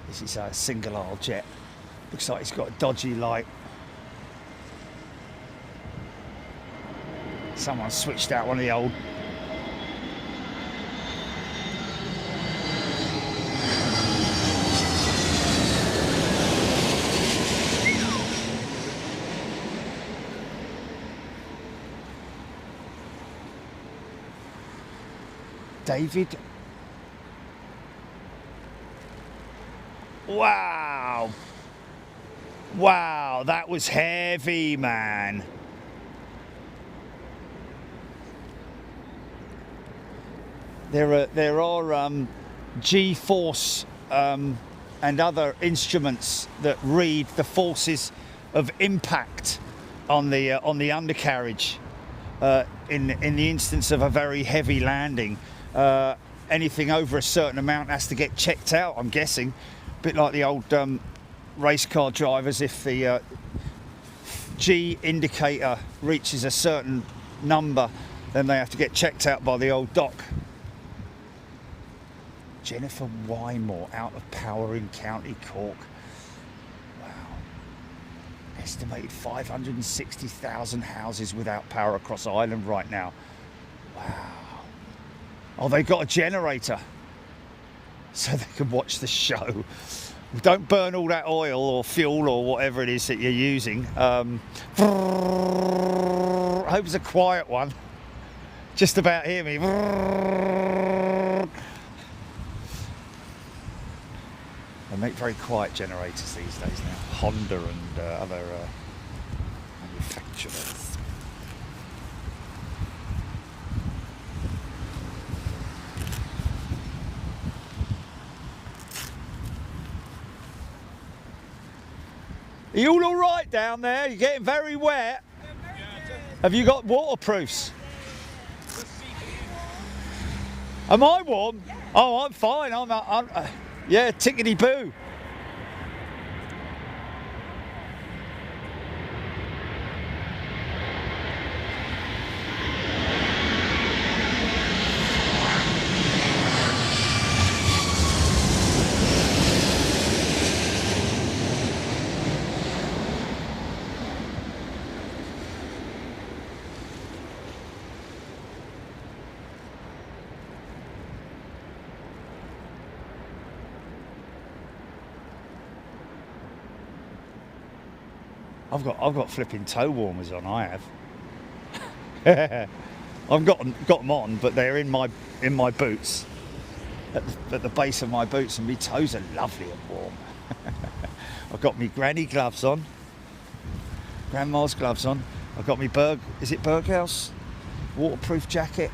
Speaker 1: This is a single aisle jet. Looks like it's got a dodgy light. Someone switched out one of the old David. Wow. Wow, that was heavy, man. There are G-force and other instruments that read the forces of impact on the undercarriage in the instance of a very heavy landing. Anything over a certain amount has to get checked out, I'm guessing. A bit like the old race car drivers, if the G indicator reaches a certain number, then they have to get checked out by the old doc. Jennifer Wymore out of power in County Cork. Wow. Estimated 560,000 houses without power across Ireland right now. Wow. Oh, they got a generator so they can watch the show. Don't burn all that oil or fuel or whatever it is that you're using. I hope it's a quiet one. Just about hear me. They make very quiet generators these days now. Honda and other manufacturers. Are you all right down there? You're getting very wet. Have you got waterproofs? Am I warm? Yeah. Oh, I'm fine. I'm yeah, tickety boo. I've got flipping toe warmers on. I have. I've got them on, but they're in my boots, at the base of my boots, and my toes are lovely and warm. I've got my granny gloves on, grandma's gloves on. I've got my Berghaus waterproof jacket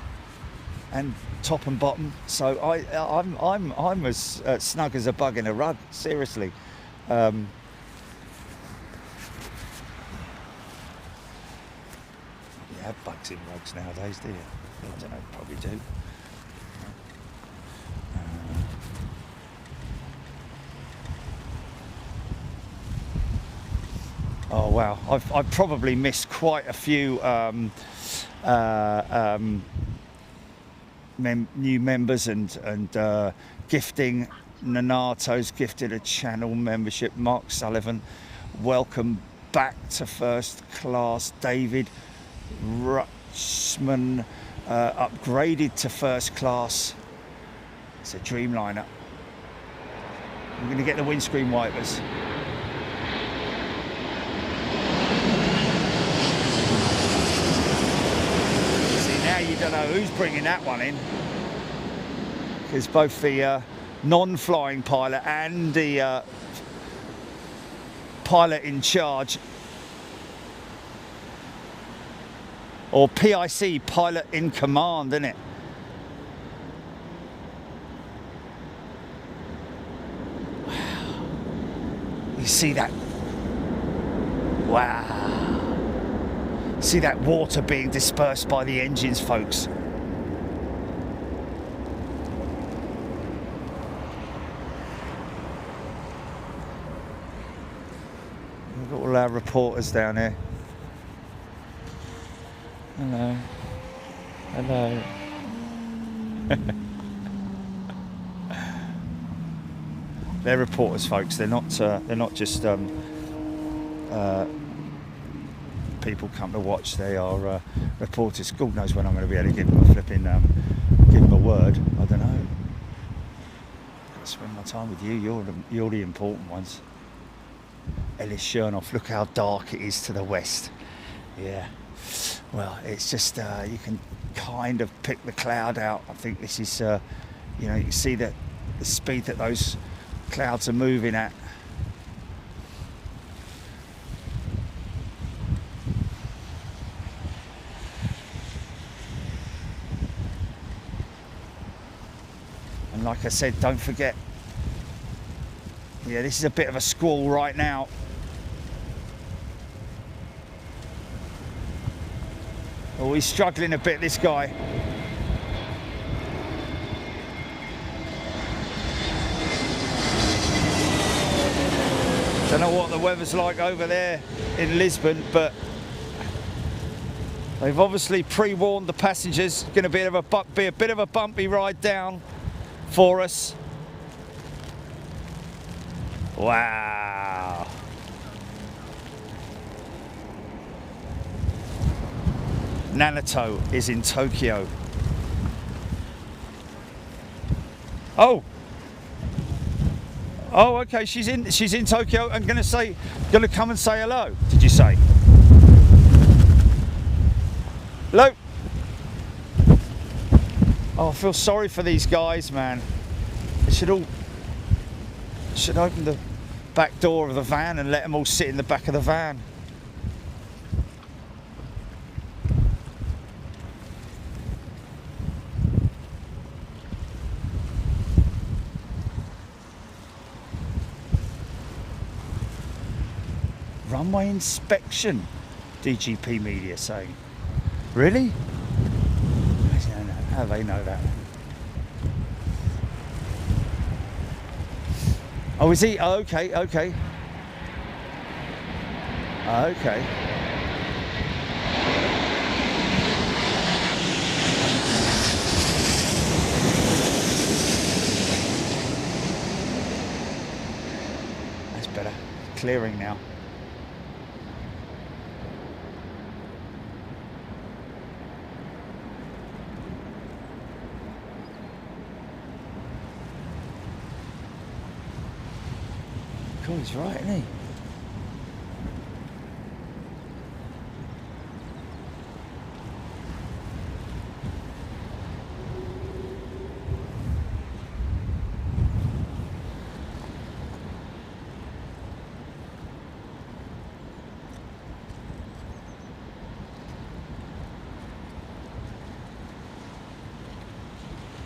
Speaker 1: and top and bottom. So I'm as snug as a bug in a rug. Seriously. You have bugs in rugs nowadays, do you? I don't know, probably do. Oh wow, I've probably missed quite a few new members and gifting. Nanato's gifted a channel membership. Mark Sullivan, welcome back to first class. David Rutschman upgraded to first class. It's a Dreamliner. I'm going to get the windscreen wipers. See, now you don't know who's bringing that one in. is both the non-flying pilot and the pilot in charge, or PIC, pilot in command, isn't it? Wow. You see that? Wow. See that water being dispersed by the engines, folks. We've got all our reporters down here. Hello. Hello. They're reporters, folks. They're not just people come to watch. They are reporters. God knows when I'm going to be able to give them a flipping give them a word. I don't know. Got to spend my time with you. You're the important ones. Ellis Chernoff. Look how dark it is to the west. Yeah. Well, it's just you can kind of pick the cloud out. I think this is you know, you can see that the speed that those clouds are moving at. And like I said, don't forget, yeah, this is a bit of a squall right now. Oh, he's struggling a bit, this guy. Don't know what the weather's like over there in Lisbon, but they've obviously pre-warned the passengers. It's going to be a bit of a bumpy ride down for us. Wow. Nanato is in Tokyo. Oh, okay. She's in Tokyo. I'm gonna come and say hello. Did you say? Hello. Oh, I feel sorry for these guys, man. They should open the back door of the van and let them all sit in the back of the van. Runway inspection, DGP Media saying. Really? How do they know that? Oh, is he? Oh, okay, okay. Okay. That's better. Clearing now. God, he's right, isn't he?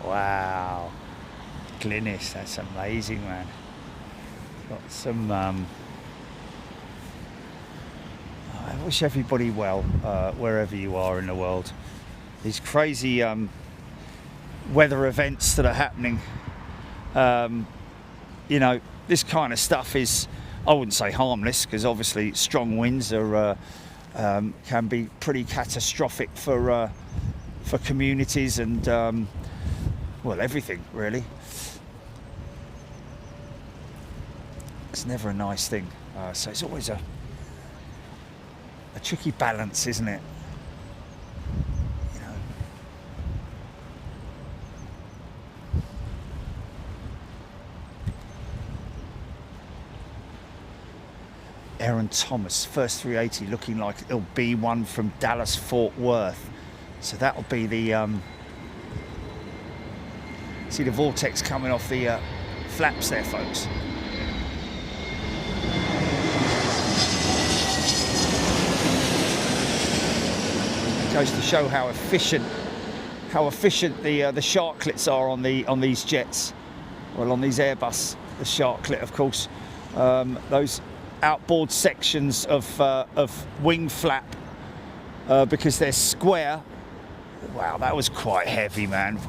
Speaker 1: Wow. Glynis, that's amazing, man. Got some I wish everybody well wherever you are in the world. These crazy weather events that are happening, you know, this kind of stuff is, I wouldn't say harmless, because obviously strong winds are can be pretty catastrophic for communities and well, everything really. It's never a nice thing, so it's always a tricky balance, isn't it? You know. Aaron Thomas, first 380, looking like it'll be one from Dallas Fort Worth, so that'll be the See the vortex coming off the flaps there, folks. Goes to show how efficient the sharklets are on these jets. Well, on these Airbus, the sharklet, of course, those outboard sections of wing flap, because they're square. Wow, that was quite heavy, man.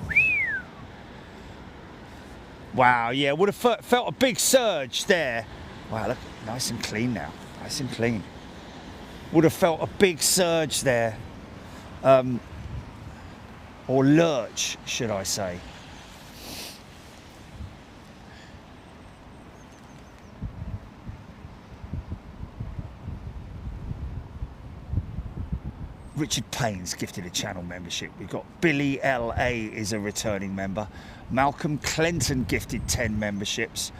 Speaker 1: Wow, yeah, would have felt a big surge there. Wow, look, nice and clean now, nice and clean. Would have felt a big surge there. Or lurch, should I say. Richard Payne's gifted a channel membership. We've got Billy L.A. is a returning member. Malcolm Clinton gifted 10 memberships.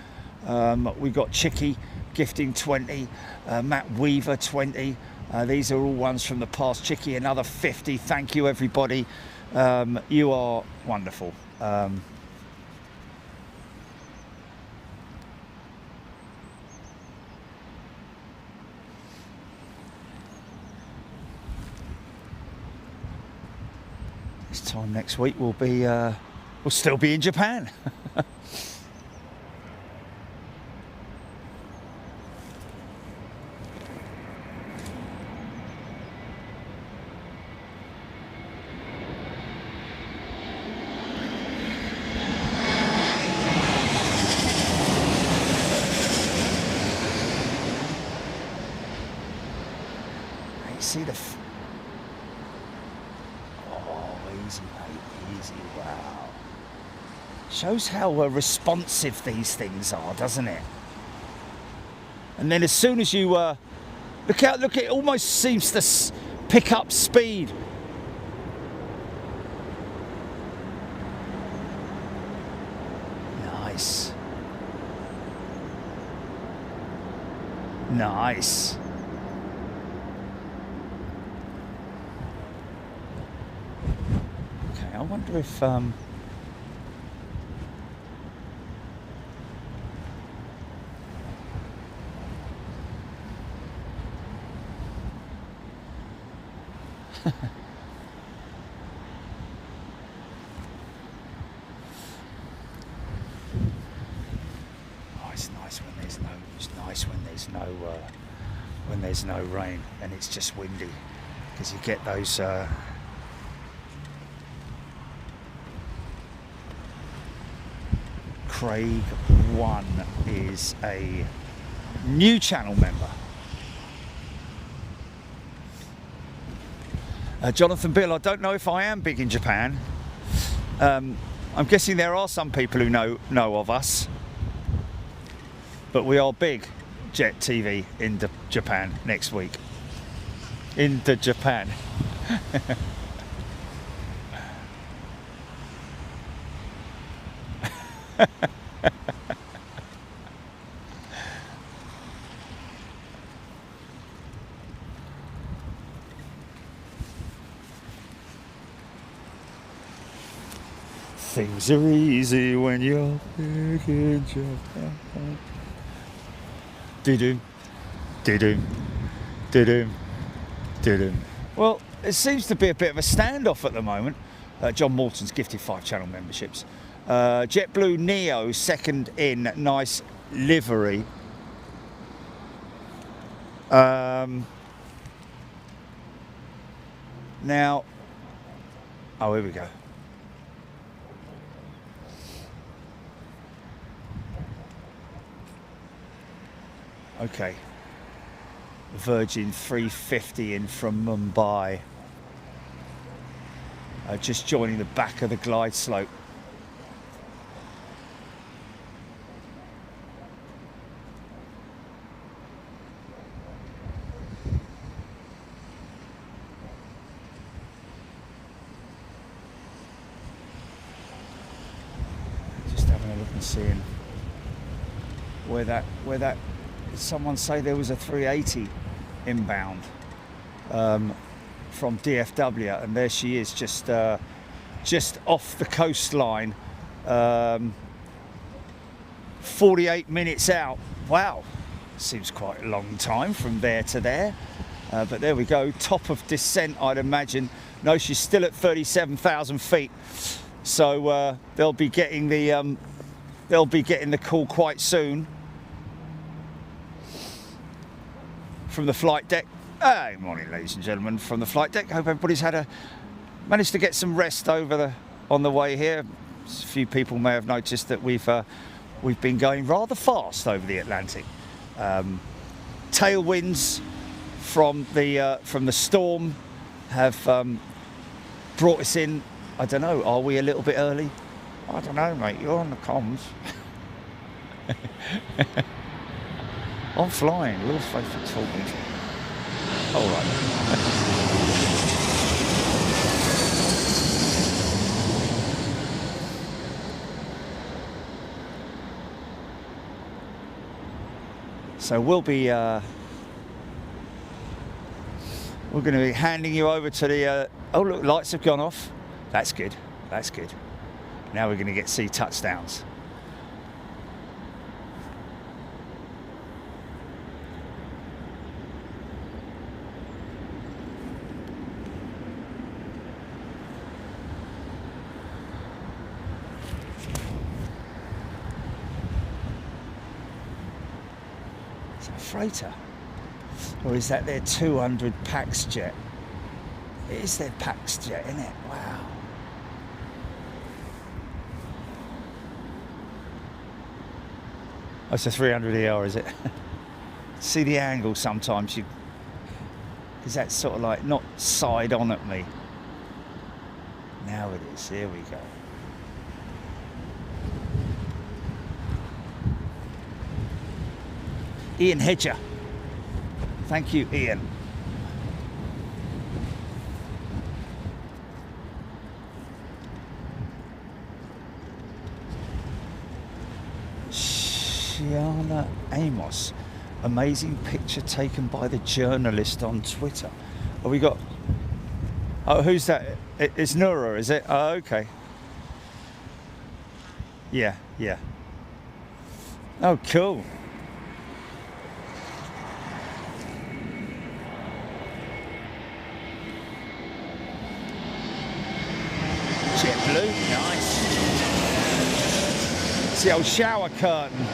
Speaker 1: We've got Chicky gifting 20. Matt Weaver 20. These are all ones from the past. Chicky, another 50. Thank you, everybody. You are wonderful. This time next week we'll still be in Japan. See the easy, mate, easzy. Wow, shows how responsive these things are, doesn't it? And then as soon as you look, it almost seems to pick up speed. Nice, nice. I wonder if it's nice when there's no rain and it's just windy, because you get those Craig 1 is a new channel member. Jonathan Bill, I don't know if I am big in Japan. I'm guessing there are some people who know of us, but we are big Jet TV in Japan next week. Into Japan. Things are easy when you're big in Japan. Do-do, do-do, do-do, do-do. Well, it seems to be a bit of a standoff at the moment. John Morton's gifted 5 channel memberships. Jetblue Neo, second in, nice livery. Now, oh, here we go. Okay, Virgin 350 in from Mumbai. Just joining the back of the glide slope. Just having a look and seeing where that. Someone say there was a 380 inbound from DFW, and there she is, just off the coastline 48 minutes out. Wow, seems quite a long time from there to there. But there we go, top of descent, I'd imagine. No, she's still at 37,000 feet. So they'll be getting the call quite soon from the flight deck. Hey, morning, ladies and gentlemen, from the flight deck. Hope everybody's managed to get some rest on the way here. A few people may have noticed that we've been going rather fast over the Atlantic. Tailwinds from the storm have brought us in. I don't know, are we a little bit early? I don't know, mate, you're on the comms. I'm flying, Will's favourite talking. All right. So we're going to be handing you over to the, oh look, lights have gone off. That's good, that's good. Now we're going to see touchdowns. Is that a freighter? Or is that their 200 Pax jet? It is their Pax jet, isn't it? Wow. Oh, it's a 300ER, is it? See the angle sometimes, because that's sort of like not side on at me. Now it is, here we go. Ian Hedger. Thank you, Ian. Shiana Amos. Amazing picture taken by the journalist on Twitter. Oh, we got... Oh, who's that? It's Nura, is it? Oh, okay. Yeah, yeah. Oh, cool. Jetblue, nice. It's the old shower curtain.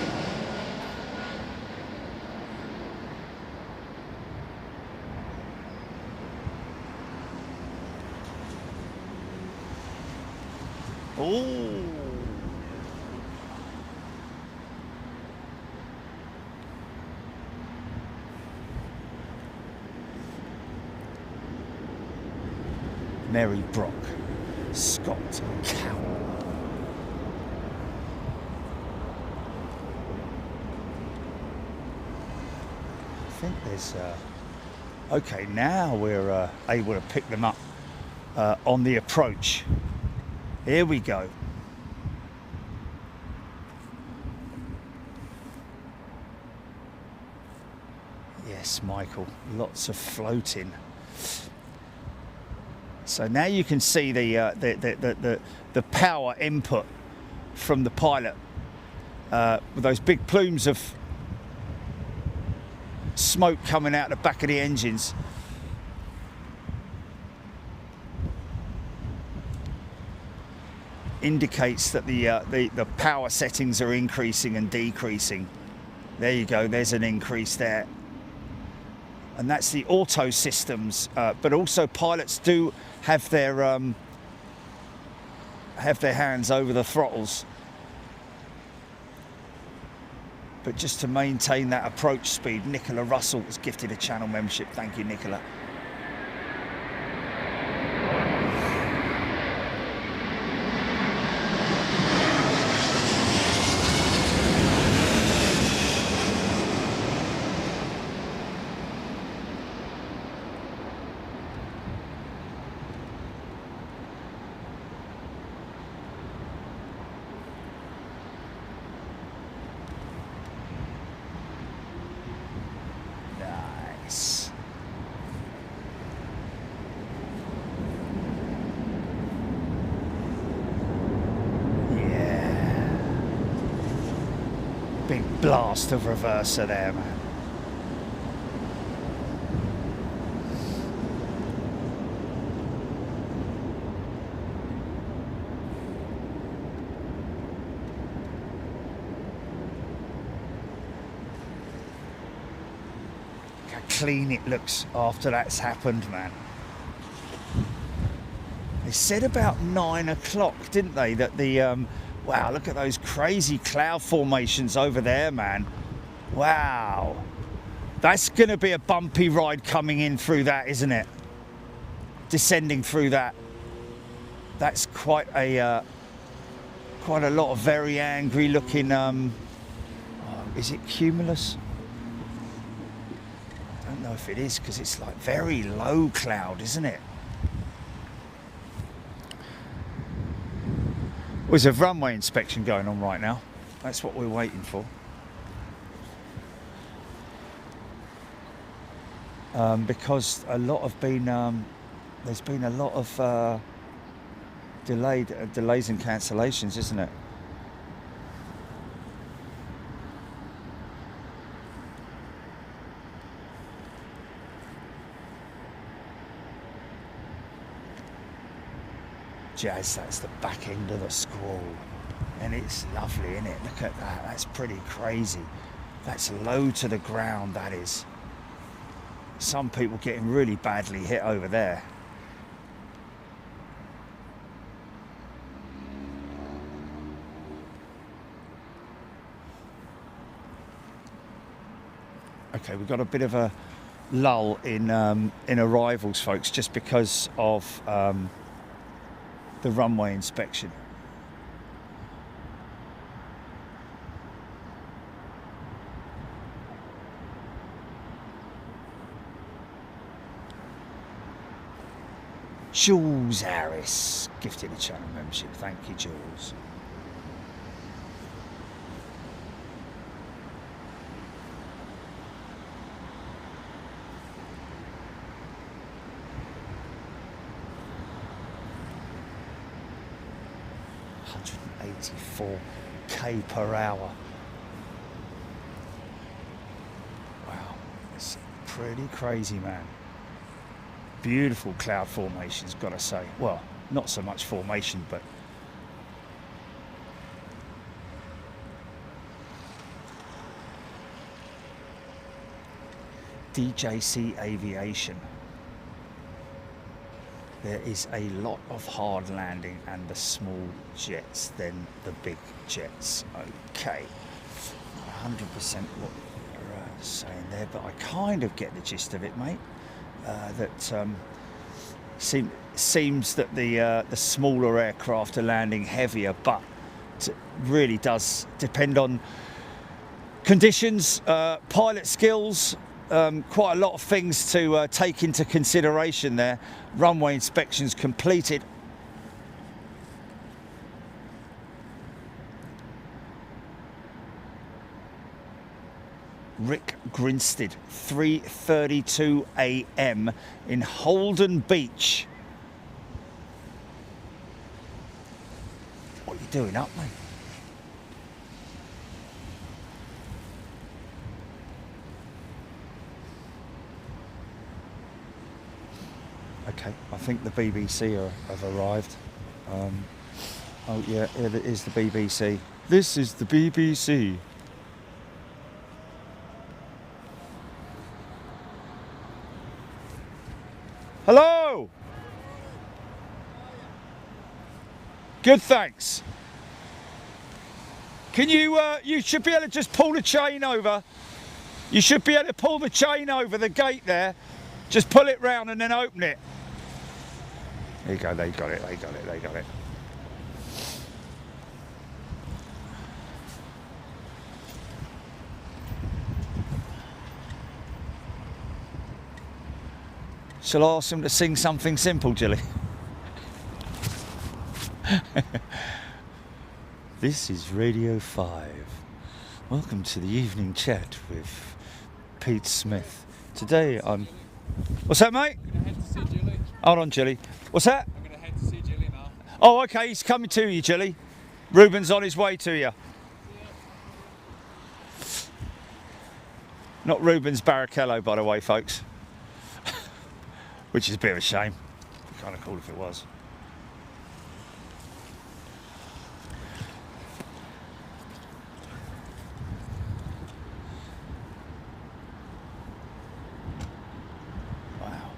Speaker 1: Ooh. Mary Brock, Scott Cowell. I think there's okay, now we're able to pick them up on the approach. Here we go. Yes, Michael, lots of floating. So now you can see the power input from the pilot with those big plumes of smoke coming out the back of the engines. Indicates that the power settings are increasing and decreasing. There you go, there's an increase there. And that's the auto systems, but also pilots do have their hands over the throttles. But just to maintain that approach speed, Nicola Russell was gifted a channel membership. Thank you, Nicola. blast of reverser there, man. Look how clean it looks after that's happened, man. They said about 9 o'clock, didn't they, that the wow, look at those crazy cloud formations over there, man. Wow. That's going to be a bumpy ride coming in through that, isn't it? Descending through that. That's quite a lot of very angry looking, is it cumulus? I don't know if it is, because it's like very low cloud, isn't it? There's a runway inspection going on right now. That's what we're waiting for. Because a lot have been, there's been a lot of delays and cancellations, isn't it? Jazz, that's the back end of the squall, and it's lovely, isn't it? Look at that, that's pretty crazy. That's low to the ground, that is. Some people getting really badly hit over there. Okay, we've got a bit of a lull in arrivals, folks, just because of the runway inspection. Jules Harris gifted a channel membership. Thank you, Jules. K per hour. Wow, it's pretty crazy, man. Beautiful cloud formations, gotta say. Well, not so much formation, but DJC Aviation. There is a lot of hard landing and the small jets than the big jets. Okay, 100% what you're saying there, but I kind of get the gist of it, mate. That seems that the smaller aircraft are landing heavier, but it really does depend on conditions, pilot skills. Quite a lot of things to take into consideration there. Runway inspections completed. Rick Grinstead, 3:32 a.m. in Holden Beach. What are you doing up, mate? Okay, I think the BBC have arrived. Oh yeah, it is the BBC. This is the BBC. Hello! Good, thanks. Can you, you should be able to just pull the chain over. You should be able to pull the chain over the gate there. Just pull it round and then open it. There you go, they got it, they got it, they got it. Shall I ask them to sing something simple, Jilly? This is Radio 5. Welcome to the evening chat with Pete Smith. Today I'm... What's that, mate?
Speaker 2: I'm going to head to see Jilly.
Speaker 1: Hold on, Jilly. What's that?
Speaker 2: I'm going to head to see Jilly now.
Speaker 1: Oh, okay, he's coming to you, Jilly. Ruben's on his way to you. Not Rubens Barrichello, by the way, folks. Which is a bit of a shame. Kind of cool if it was. Wow.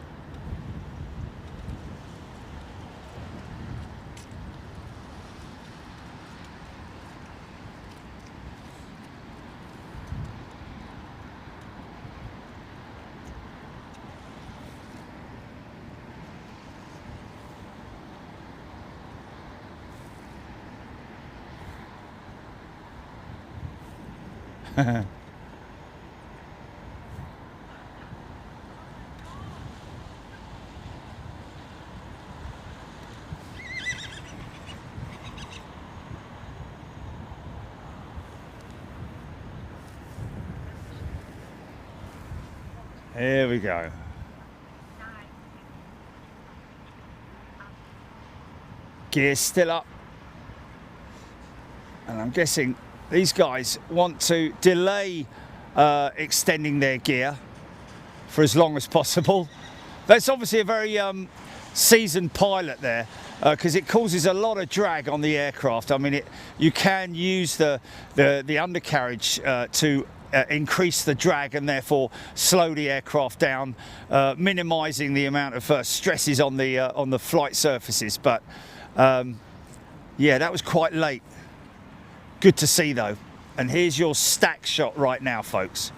Speaker 1: Here we go. Gear's still up. And I'm guessing these guys want to delay extending their gear for as long as possible. That's obviously a very seasoned pilot there, because it causes a lot of drag on the aircraft. I mean, you can use the undercarriage to increase the drag and therefore slow the aircraft down, minimising the amount of stresses on the flight surfaces. But yeah, that was quite late. Good to see though. And here's your stack shot right now, folks.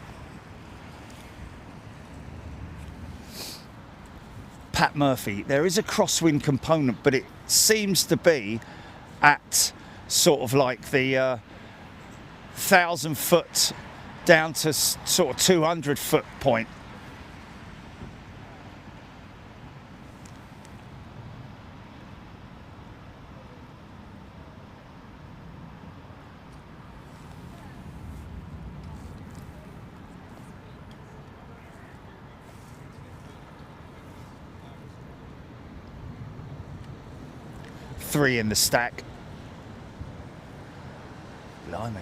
Speaker 1: Pat Murphy. There is a crosswind component, but it seems to be at sort of like the 1,000 foot down to sort of 200 foot point. Three in the stack. Blimey.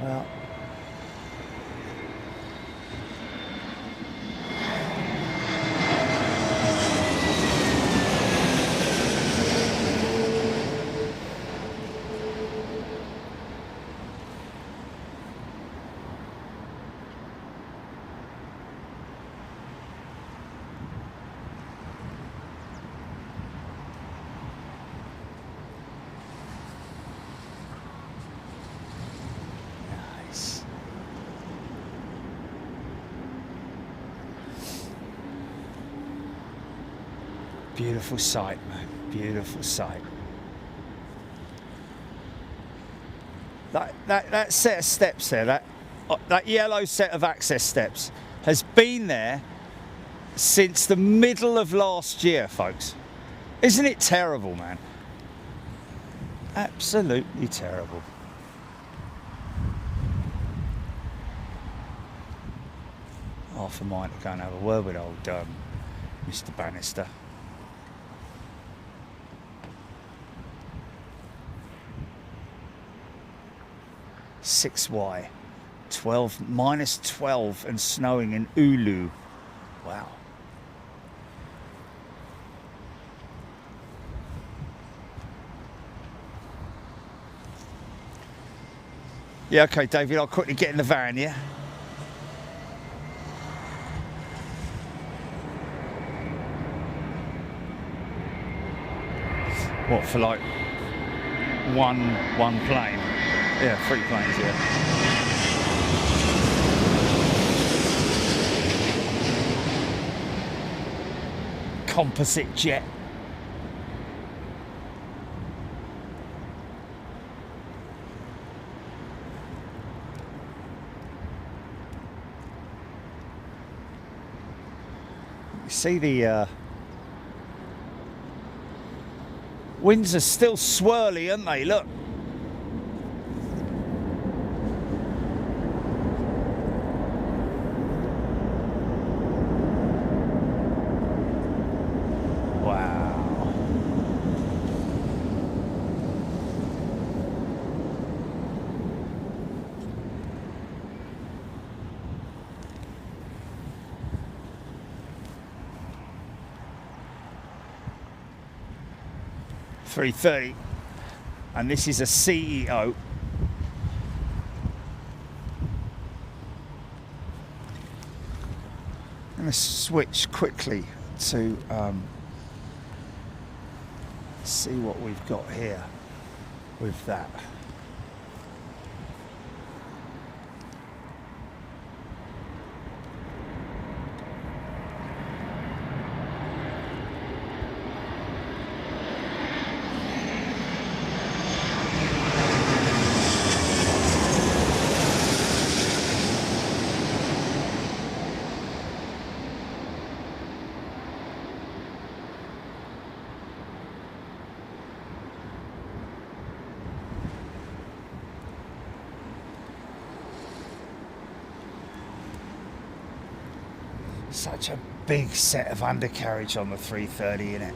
Speaker 1: Well, beautiful sight, man. Beautiful sight. That set of steps there, that yellow set of access steps, has been there since the middle of last year, folks. Isn't it terrible, man? Absolutely terrible. Half a mind to go and have a word with old Mr. Bannister. 6Y, 12, -12 and snowing in Oulu. Wow. Yeah, okay, David, I'll quickly get in the van, yeah? What, for like one plane? Yeah, 3 planes, yeah. Composite jet. see the winds are still swirly, aren't they? Look. A330, and this is a CEO. I'm going to switch quickly to see what we've got here with that. Such a big set of undercarriage on the 330, isn't it?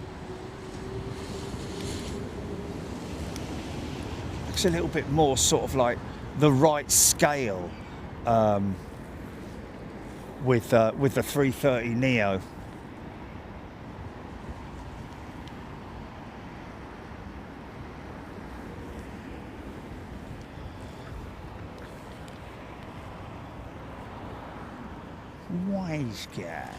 Speaker 1: Looks a little bit more sort of like the right scale with the 330neo. Wise guy.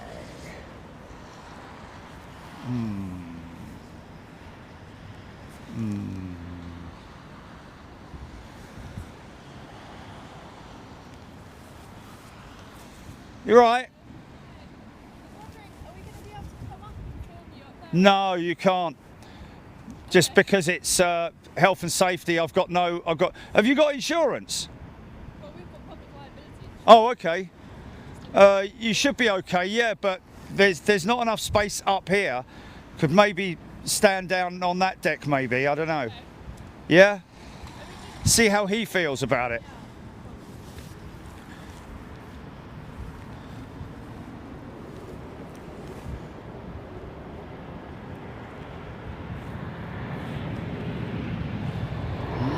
Speaker 1: You're right.
Speaker 3: Are we going to be able to come up and film you?
Speaker 1: No, you can't. Just because it's health and safety. Have you got insurance?
Speaker 3: Well, we've got public liability.
Speaker 1: Oh, okay. You should be okay, yeah, but there's not enough space up here. Could maybe stand down on that deck, maybe. I don't know.
Speaker 3: Okay.
Speaker 1: Yeah? See how he feels about it.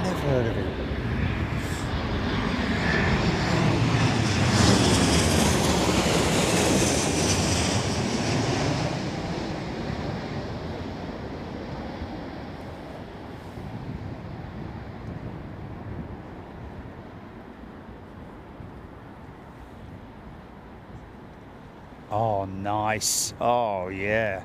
Speaker 1: Never heard of it. Oh, nice. Oh, yeah.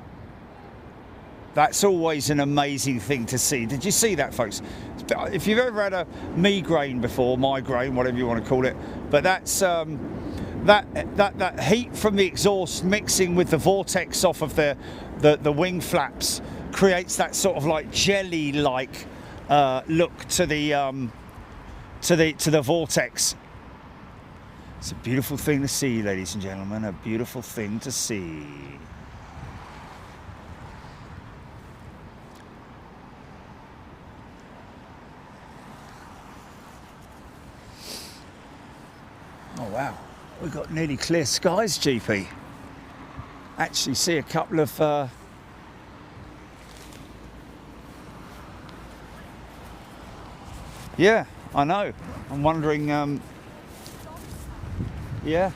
Speaker 1: That's always an amazing thing to see. Did you see that, folks? If you've ever had a migraine before, migraine, whatever you want to call it, but that's that heat from the exhaust mixing with the vortex off of the wing flaps creates that sort of like jelly-like look to the vortex. It's a beautiful thing to see, ladies and gentlemen, a beautiful thing to see. Oh wow, we've got nearly clear skies, GP. Actually see a couple of yeah, I know. I'm wondering yeah.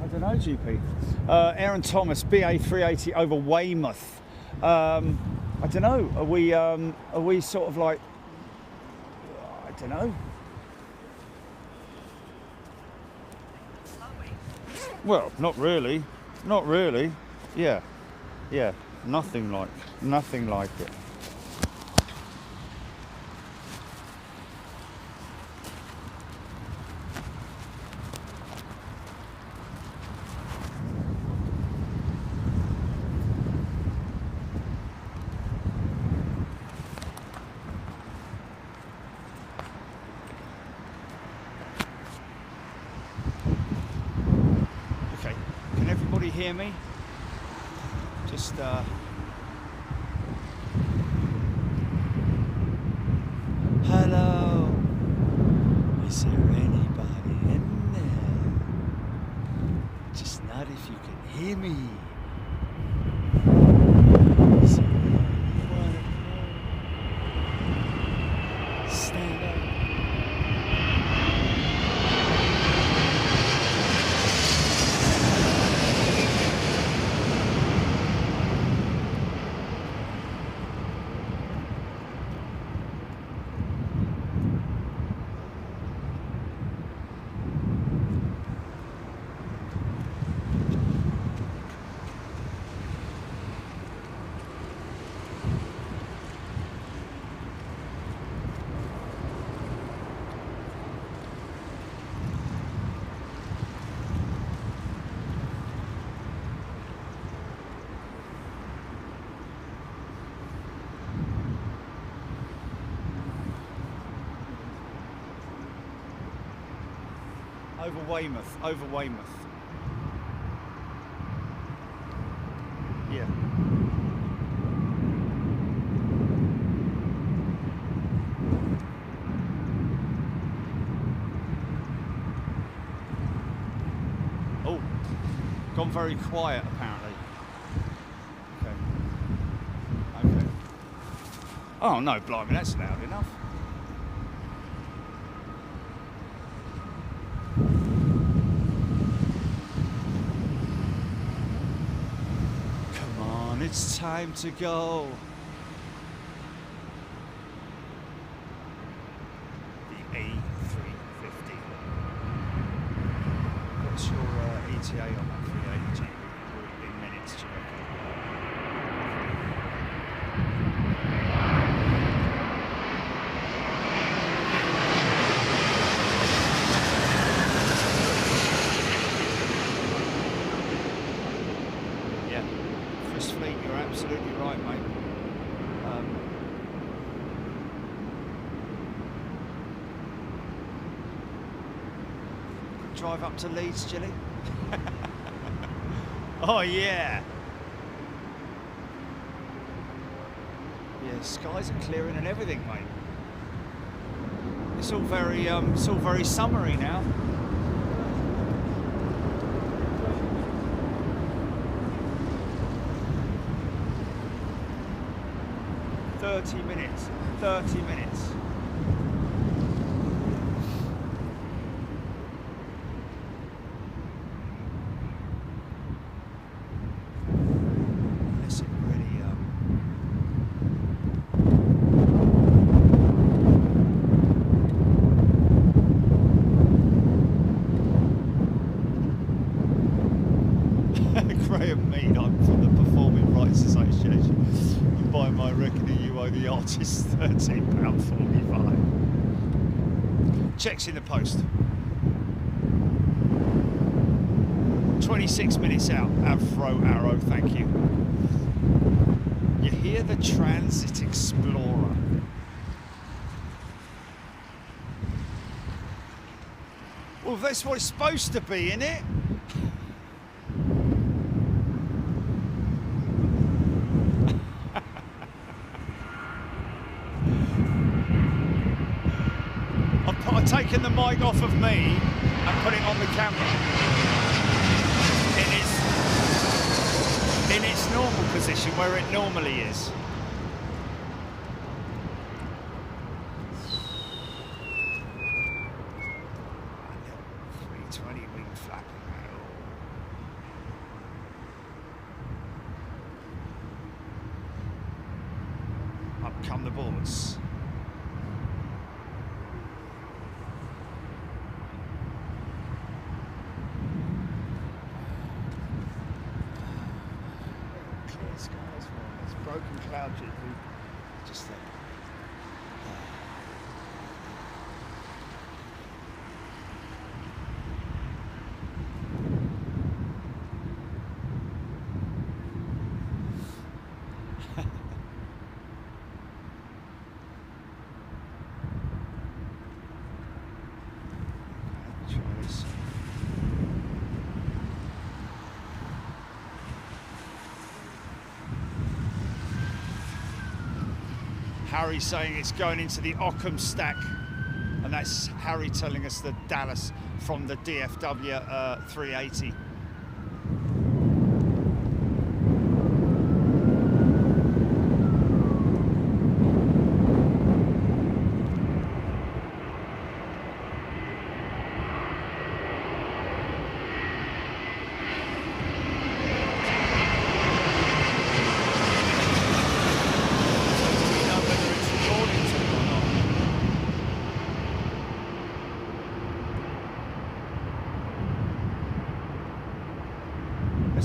Speaker 1: I don't know, GP. Aaron Thomas, BA380 over Weymouth. I don't know. Are we sort of like? I don't know. Well, not really. Not really. Yeah. Yeah. Nothing like it. Hear me? Just hello, is there anybody in there? Just not if you can hear me. Is there anyone at home? Stand up. Over Weymouth. Yeah. Oh, gone very quiet apparently. Okay. Oh no, blimey, that's loud enough. It's time to go. The A350. What's your ETA on that 380? In minutes, do you reckon? Absolutely right, mate. Drive up to Leeds, Jilly. Oh yeah. Yeah, skies are clearing and everything, mate. It's all very summery now. 30 minutes. 30 minutes. Unless it really Graham Mead, I'm from the Performing Rights Association. And by my reckoning, you owe the artist £13.45. Checks in the post. 26 minutes out. Heathrow Arrow, thank you. You hear the Transit Explorer. Well, that's what it's supposed to be, isn't it? I've taken the mic off of me and put it on the camera in its normal position where it normally is. A little 320 wing flapping. broken cloud Jetblue. Just there. Harry saying it's going into the Ockham stack, and that's Harry telling us the Dallas from the DFW 380.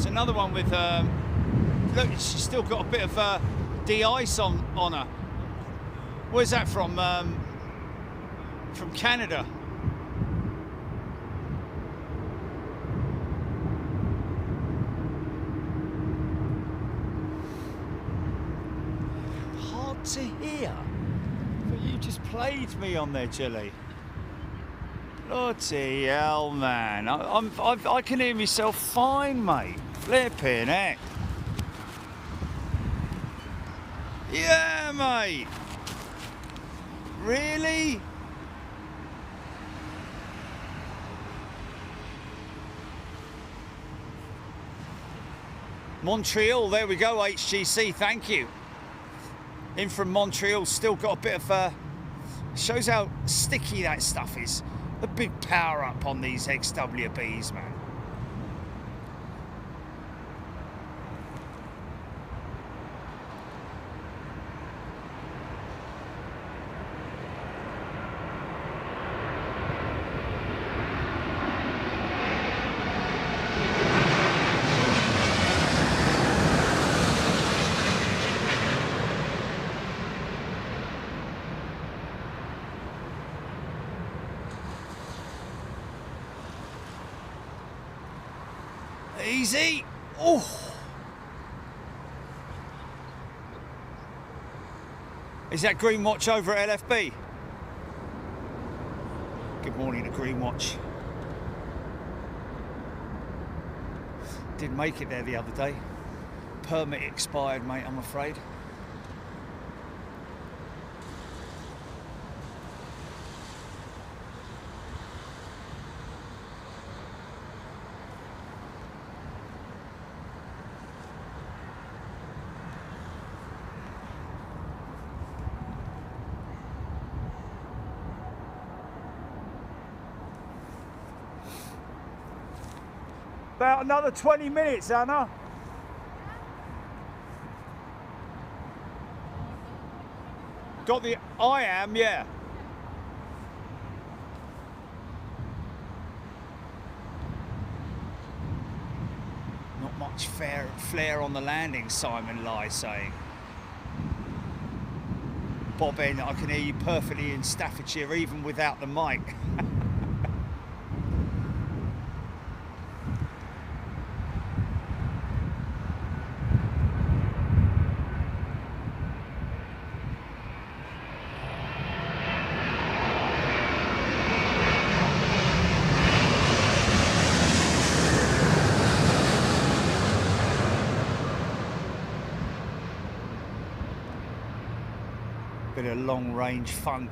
Speaker 1: Another one with, look, she's still got a bit of de-ice on her. Where's that from? From Canada. Hard to hear, but you just played me on there, Jelly. Bloody hell, man. I can hear myself fine, mate. Flipping heck. Yeah, mate. Really? Montreal, there we go, HGC, thank you. In from Montreal, still got a bit of, shows how sticky that stuff is. A big power up on these XWBs, man. Easy. Oh. Is that Green Watch over at LFB? Good morning to Green Watch. Didn't make it there the other day. Permit expired, mate, I'm afraid. About another 20 minutes, Anna. Got the I am, yeah. Not much flair on the landing, Simon Lai saying. Bob N, I can hear you perfectly in Staffordshire even without the mic. Bit of long range funk.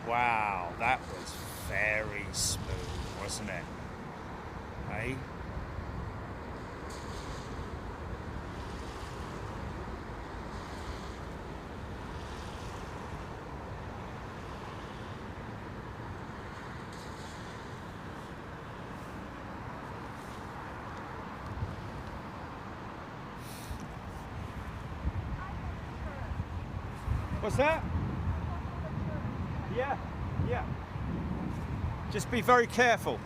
Speaker 1: Wow, that was very smooth, wasn't it? Hey? What's that? Yeah, yeah. Just be very careful.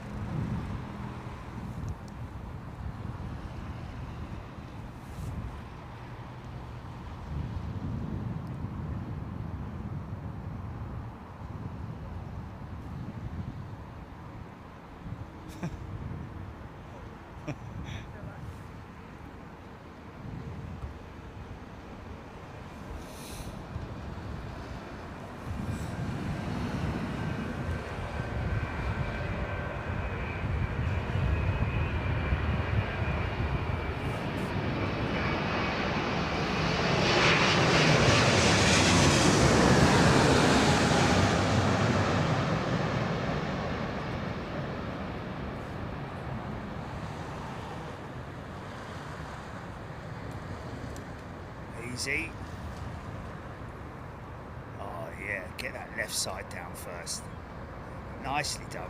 Speaker 1: Easy. Oh yeah, get that left side down first. Nicely done.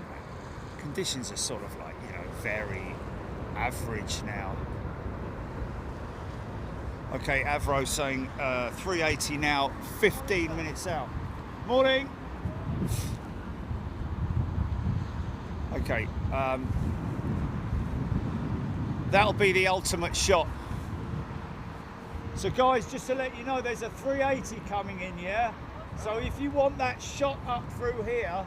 Speaker 1: Conditions are sort of like, you know, very average now. Okay, Avro saying 380 now, 15 minutes out. Morning. Okay, that'll be the ultimate shot. So guys, just to let you know, there's a 380 coming in, yeah? So if you want that shot up through here,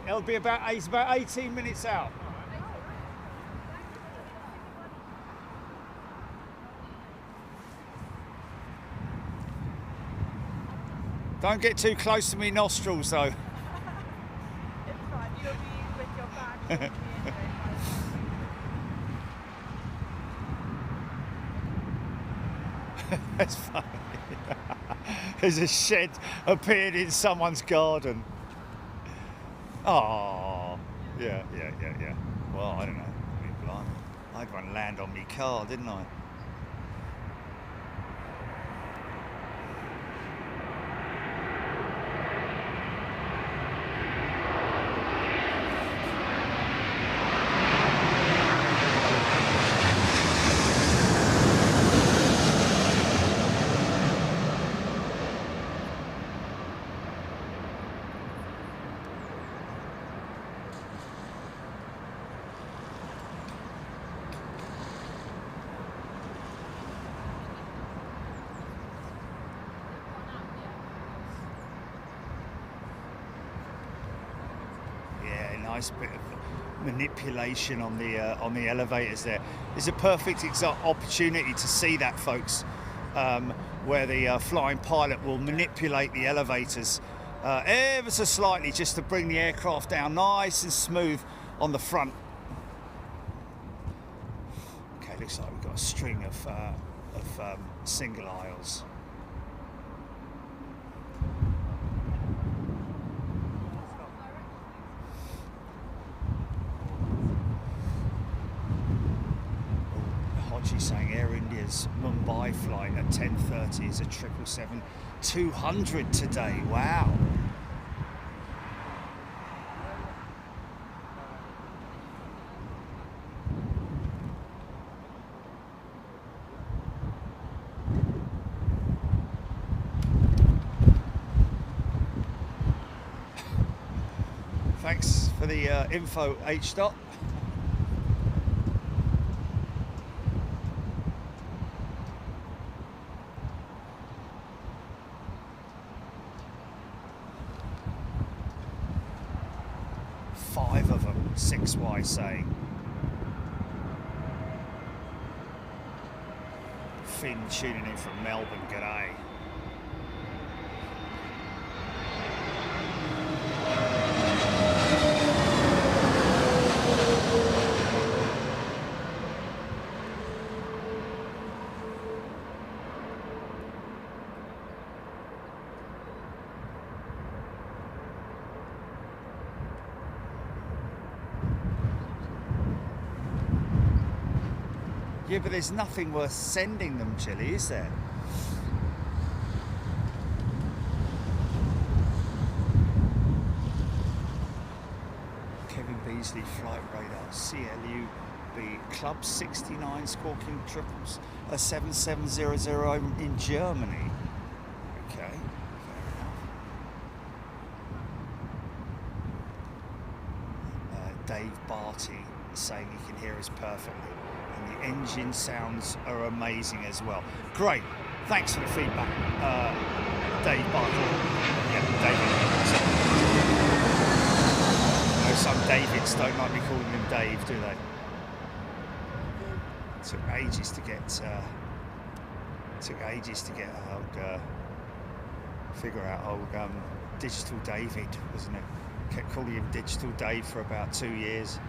Speaker 1: it'll be it's about 18 minutes out. Don't get too close to me nostrils though.
Speaker 3: It's fine, you'll be with your bag.
Speaker 1: That's funny. There's a shed appeared in someone's garden. Oh, yeah. Well, I don't know. I mean, blimey. I had one land on me car, didn't I? Nice bit of manipulation on the elevators there. It's a perfect opportunity to see that, folks, where the flying pilot will manipulate the elevators ever so slightly just to bring the aircraft down nice and smooth on the front. Okay, looks like we've got a string of single aisles. She's saying Air India's Mumbai flight at 10:30 is a 777-200 today. Wow. Thanks for the info, H-Dot. Of them, 6Y saying. Finn tuning in from Melbourne, g'day. Yeah, but there's nothing worth sending them, Chile, is there? Kevin Beasley, flight radar, CLU B, Club 69, squawking triples, 7700 in Germany. Okay, fair enough. saying he can hear us perfectly. And the engine sounds are amazing as well. Great. Thanks for the feedback, Dave Bartle. Yeah, David. I know some Davids don't like me calling him Dave, do they? Took ages to get figure out old Digital David, wasn't it? Kept calling him Digital Dave for about 2 years.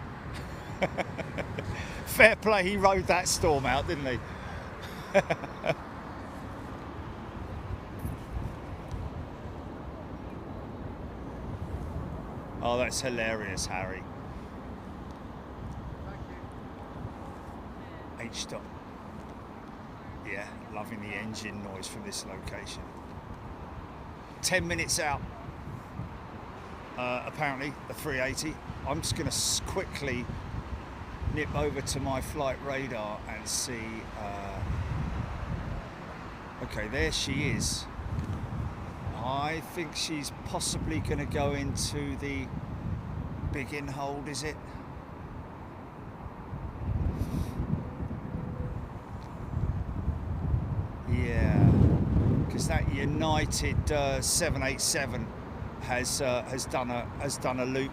Speaker 1: Fair play, he rode that storm out, didn't he? Oh, that's hilarious, Harry. H-stop. Yeah, loving the engine noise from this location. 10 minutes out, apparently, the 380. I'm just going to quickly nip over to my flight radar and see. Okay, there she is. I think she's possibly going to go into the big in hold, is it? Yeah, because that United 787 has done a loop.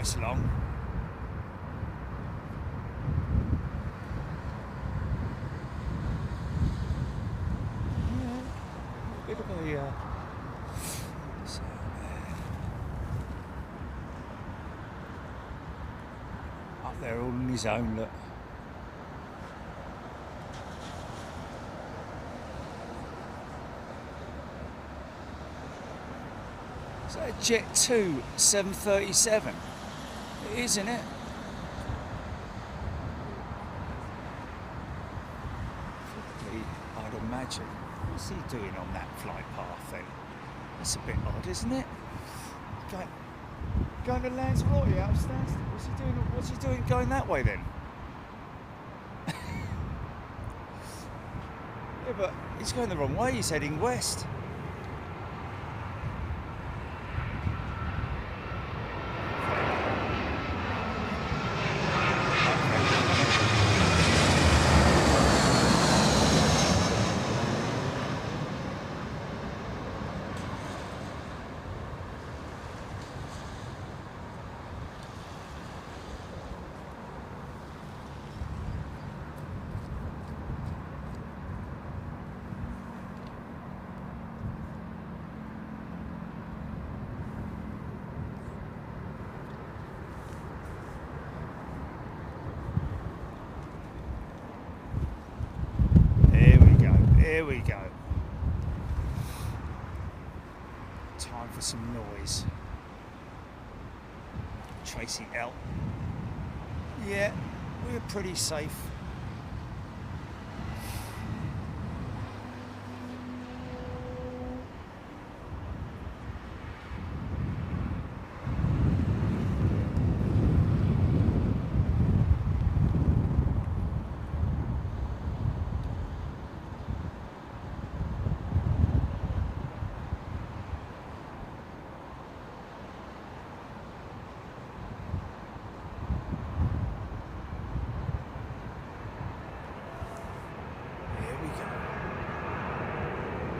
Speaker 1: It's long. Yeah, a bit of a up there all on his own, look. Is that a Jet 2 737? It is, isn't it? I'd imagine. What's he doing on that flight path then? That's a bit odd, isn't it? Going to Lanzarote upstairs? What's he doing going that way then? Yeah, but he's going the wrong way. He's heading west. Here we go. Time for some noise. Tracy L. Yeah, we're pretty safe.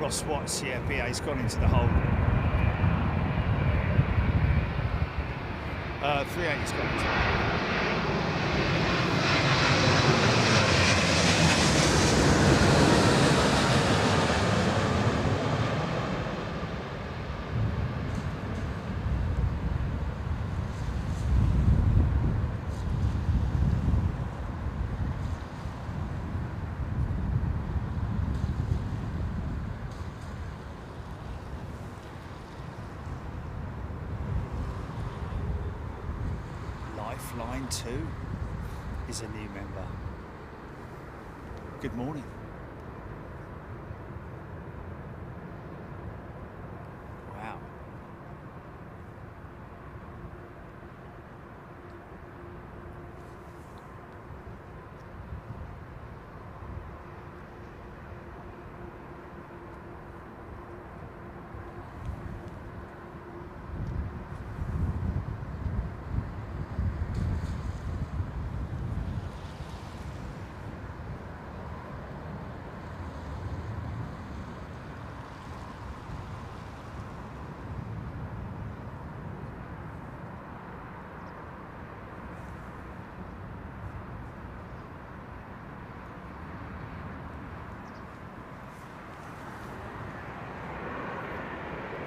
Speaker 1: Ross Watts, yeah, BA's gone into the hole. 380's gone into the hole. Line 2 is a new member. Good morning. Wow.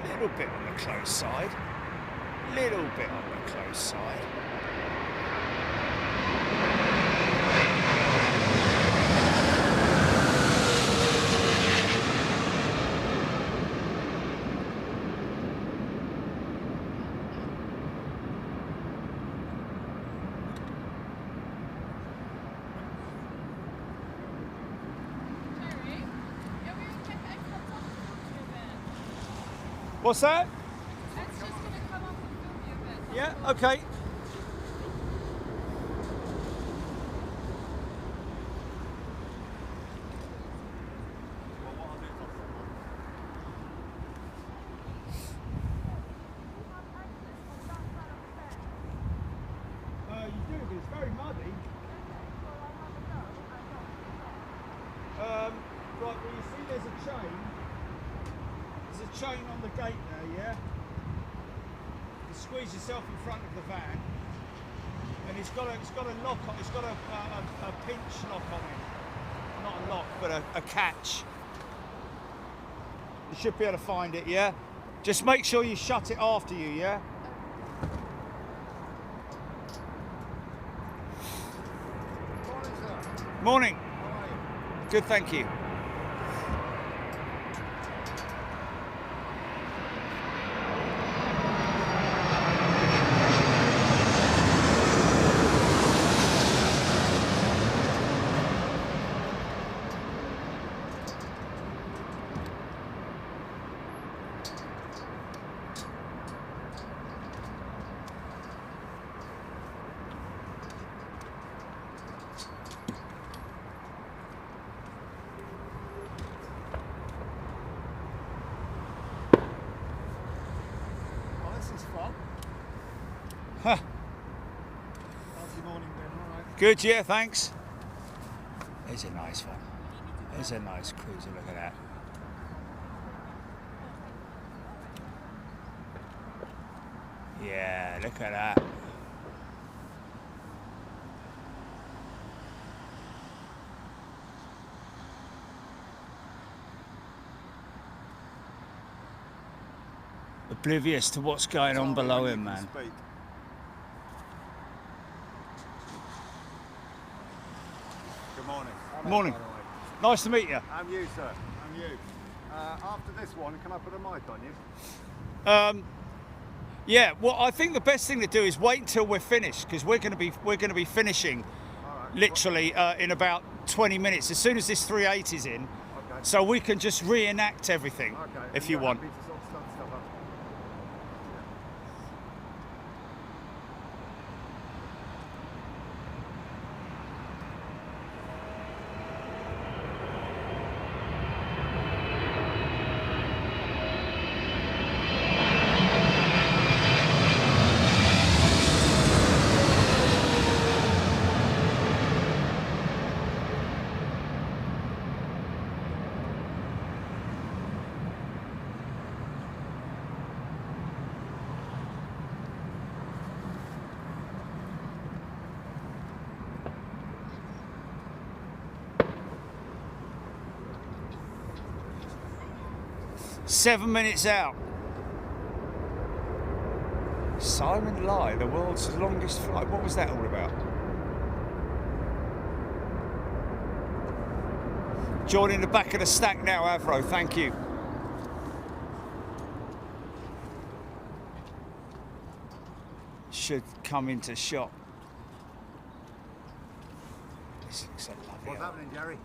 Speaker 1: Little bit on the close side. Little bit on the close side. What's that?
Speaker 3: It's just going to come up and film you a bit.
Speaker 1: Yeah, okay. You do, but it's very muddy. Right, well you see there's a chain. There's a chain on the gate there, yeah? You squeeze yourself in front of the van, and it's got a lock on. It's got a pinch lock on it, not a lock, but a catch. You should be able to find it, yeah? Just make sure you shut it after you, yeah?
Speaker 2: Morning, sir.
Speaker 1: Morning.
Speaker 2: How are you?
Speaker 1: Good, thank you. Huh.
Speaker 2: How's your morning been? All right.
Speaker 1: Good, yeah, thanks. There's a nice one. There's a nice cruiser, look at that. Yeah, look at that. Oblivious to what's going on below him, man.
Speaker 2: Good morning.
Speaker 1: Morning. Nice to meet you.
Speaker 2: I'm you, sir. I'm you. After this one, can I put a mic on you?
Speaker 1: Yeah. Well, I think the best thing to do is wait until we're finished, because we're going to be finishing
Speaker 2: All right.
Speaker 1: literally in about 20 minutes. As soon as this 380 is in,
Speaker 2: Okay.
Speaker 1: so we can just reenact everything
Speaker 2: Okay.
Speaker 1: if
Speaker 2: And
Speaker 1: you
Speaker 2: you're
Speaker 1: want.
Speaker 2: happy to sort of start stuff up?
Speaker 1: Seven minutes out. Simon Lai, the world's longest flight. What was that all about? Joining the back of the stack now, Avro. Thank you. Should come into shot This looks so lovely.
Speaker 4: What's happening, Jerry?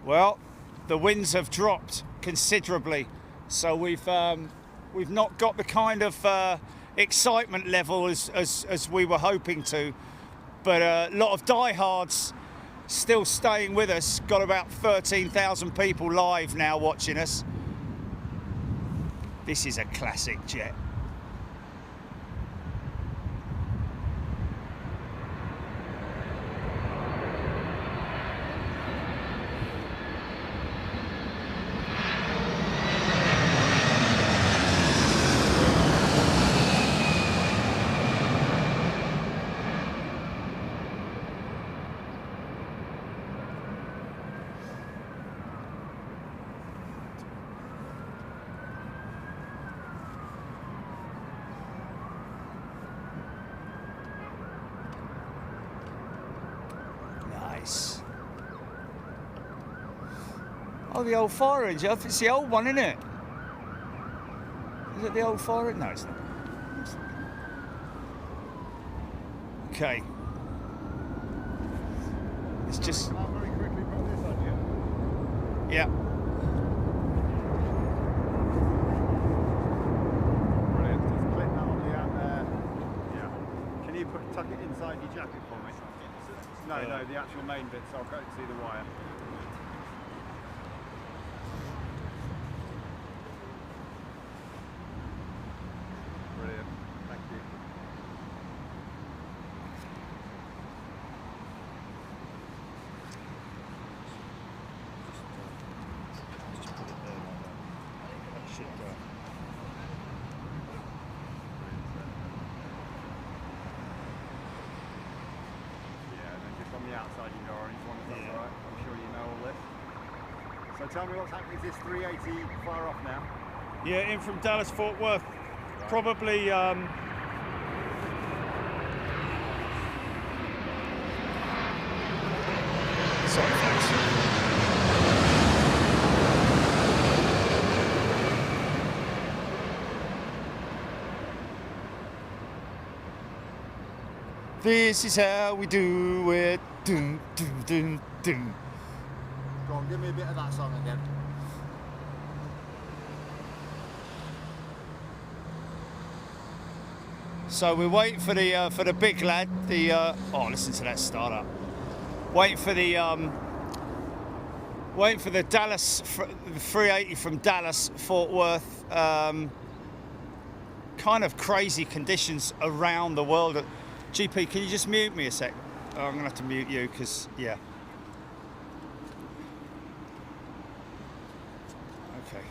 Speaker 1: Well, the winds have dropped considerably, so we've not got the kind of excitement level as we were hoping to, but a lot of diehards still staying with us. Got about 13,000 people live now watching us. This is a classic jet. Nice. Oh, the old fire engine. It's the old one, isn't it? Is it the old fire engine? No, it's not. Okay. It's just.
Speaker 4: I'll very quickly put this on you.
Speaker 1: Yeah.
Speaker 4: Brilliant. Just clip that on the out there. Yeah. Can you tuck it inside your jacket for me? No, no, the actual main bit, so I'll go and see the wire. Brilliant. Thank you.
Speaker 1: Just put it there like that. That should go.
Speaker 4: On the outside you know orange one, if that's alright. I'm sure you know all this. So tell me what's happening. Is this 380 far off now?
Speaker 5: Yeah, in from Dallas Fort Worth.
Speaker 4: Right.
Speaker 5: Probably
Speaker 1: Sorry, folks. This is how we do it. Dun, dun, dun, dun.
Speaker 4: Go on, give me a bit of that song again.
Speaker 1: So we're waiting for the big lad. Oh, listen to that startup. Waiting for the Dallas 380 from Dallas Fort Worth. Kind of crazy conditions around the world. GP, can you just mute me a sec? Oh, I'm gonna have to mute you because yeah. Okay.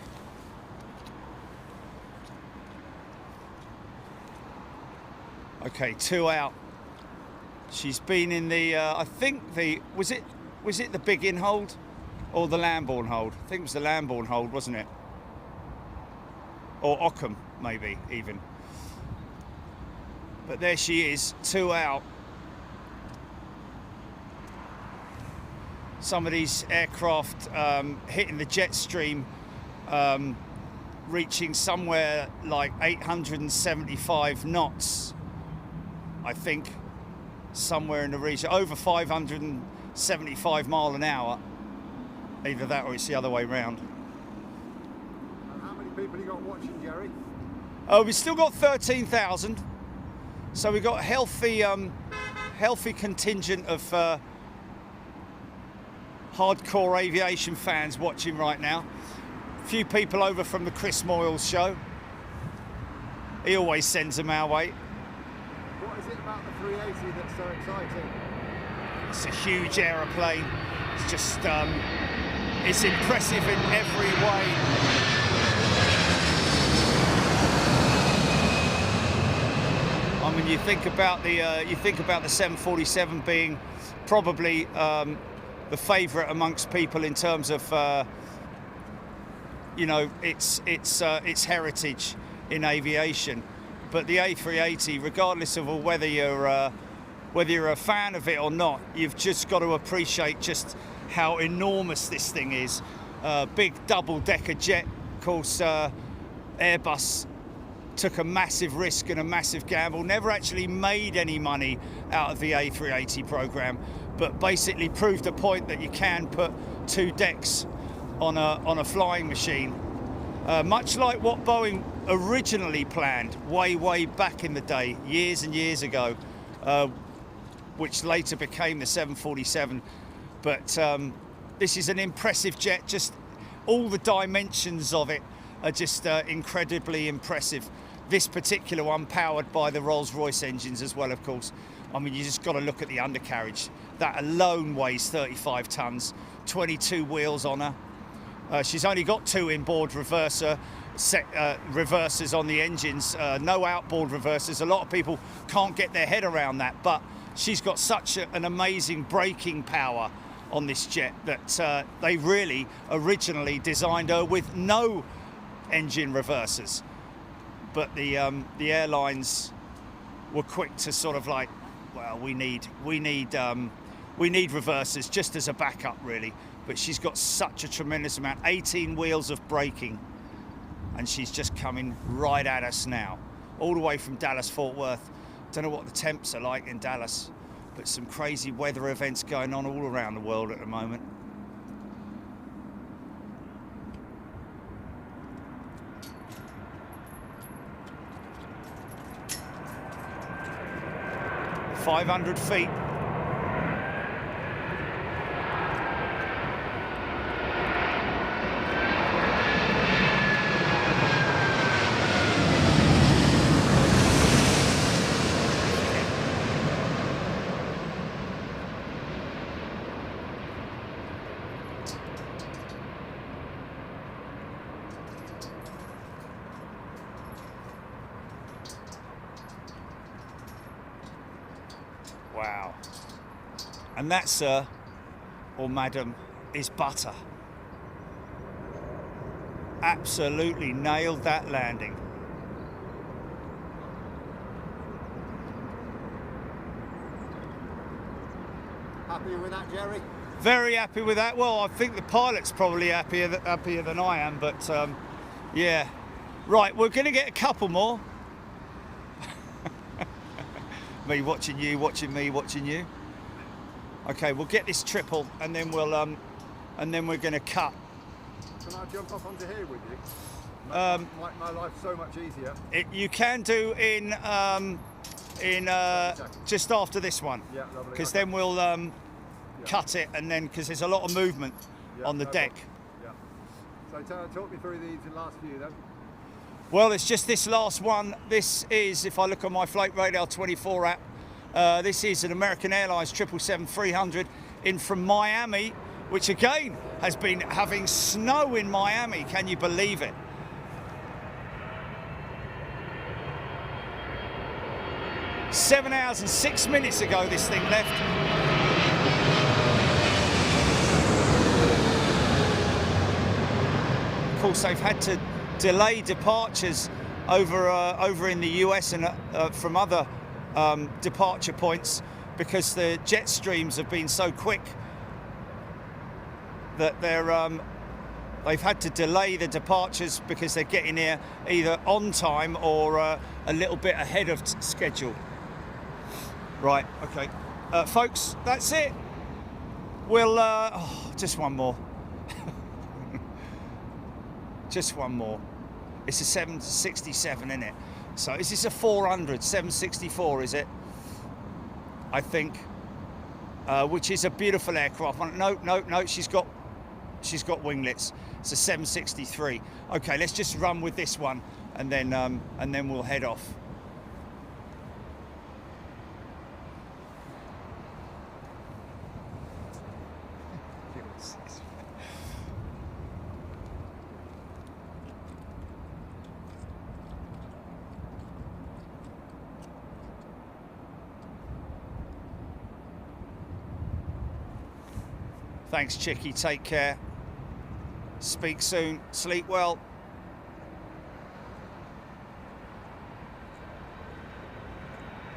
Speaker 1: Okay, 2 out. She's been in the, I think was it the big in hold or the Lambourne hold? I think it was the Lambourne hold, wasn't it? Or Ockham, maybe even. But there she is, 2 out. Some of these aircraft hitting the jet stream, reaching somewhere like 875 knots, I think, somewhere in the region, over 575 mile an hour. Either that or it's the other way round.
Speaker 4: And how many people you got watching, Jerry?
Speaker 1: Oh, we've still got 13,000. So we've got a healthy contingent of hardcore aviation fans watching right now. A few people over from the Chris Moyles show. He always sends them our way.
Speaker 4: What is it about the 380 that's so exciting?
Speaker 1: It's a huge aeroplane. It's just, it's impressive in every way. I mean, you think about the 747 being probably the favourite amongst people in terms of you know, its heritage in aviation, but the A380, regardless of whether you're a fan of it or not, you've just got to appreciate just how enormous this thing is. Big double-decker jet, of course. Airbus took a massive risk and a massive gamble, never actually made any money out of the A380 program, but basically proved a point that you can put 2 decks on a flying machine, much like what Boeing originally planned way back in the day, years and years ago, which later became the 747. But this is an impressive jet. Just all the dimensions of it are just incredibly impressive. This particular one powered by the Rolls-Royce engines as well, of course. I mean, you just got to look at the undercarriage. That alone weighs 35 tons, 22 wheels on her. She's only got 2 inboard reversers on the engines, no outboard reversers. A lot of people can't get their head around that, but she's got such an amazing braking power on this jet that they really originally designed her with no engine reversers. But the airlines were quick to sort of like, well, we need reversers just as a backup, really. But she's got such a tremendous amount, 18 wheels of braking, and she's just coming right at us now, all the way from Dallas Fort Worth. Don't know what the temps are like in Dallas, but some crazy weather events going on all around the world at the moment. "500 feet. Wow. And that, sir, or madam, is butter. Absolutely nailed that landing.
Speaker 4: Happy with that, Jerry?
Speaker 1: Very happy with that. Well, I think the pilot's probably happier than I am, but yeah. Right, we're going to get a couple more. Me watching you, watching me, watching you. Okay, we'll get this triple, and then we'll and then we're going to cut.
Speaker 4: Can I jump up onto here with you? Make my life so much easier.
Speaker 1: You can do in just after this one.
Speaker 4: Yeah, lovely.
Speaker 1: Because
Speaker 4: Okay.
Speaker 1: then we'll cut it, and then because there's a lot of movement on the
Speaker 4: no
Speaker 1: deck.
Speaker 4: problem. Yeah. So talk me through the last few then.
Speaker 1: Well, it's just this last one. This is, if I look on my Flight Radar 24 app, this is an American Airlines 777-300 in from Miami, which again has been having snow in Miami. Can you believe it? "7 hours and 6 minutes ago this thing left. Of course, they've had to delay departures over in the US and from other departure points because the jet streams have been so quick that they've had to delay the departures because they're getting here either on time or a little bit ahead of schedule. Right, okay. Folks, that's it. We'll, just one more. Just one more. It's a 767, isn't it? So is this a 400, 764, is it? I think, which is a beautiful aircraft. No, she's got winglets. It's a 763. Okay, let's just run with this one, and then we'll head off. Thanks, Chicky. Take care. Speak soon. Sleep well.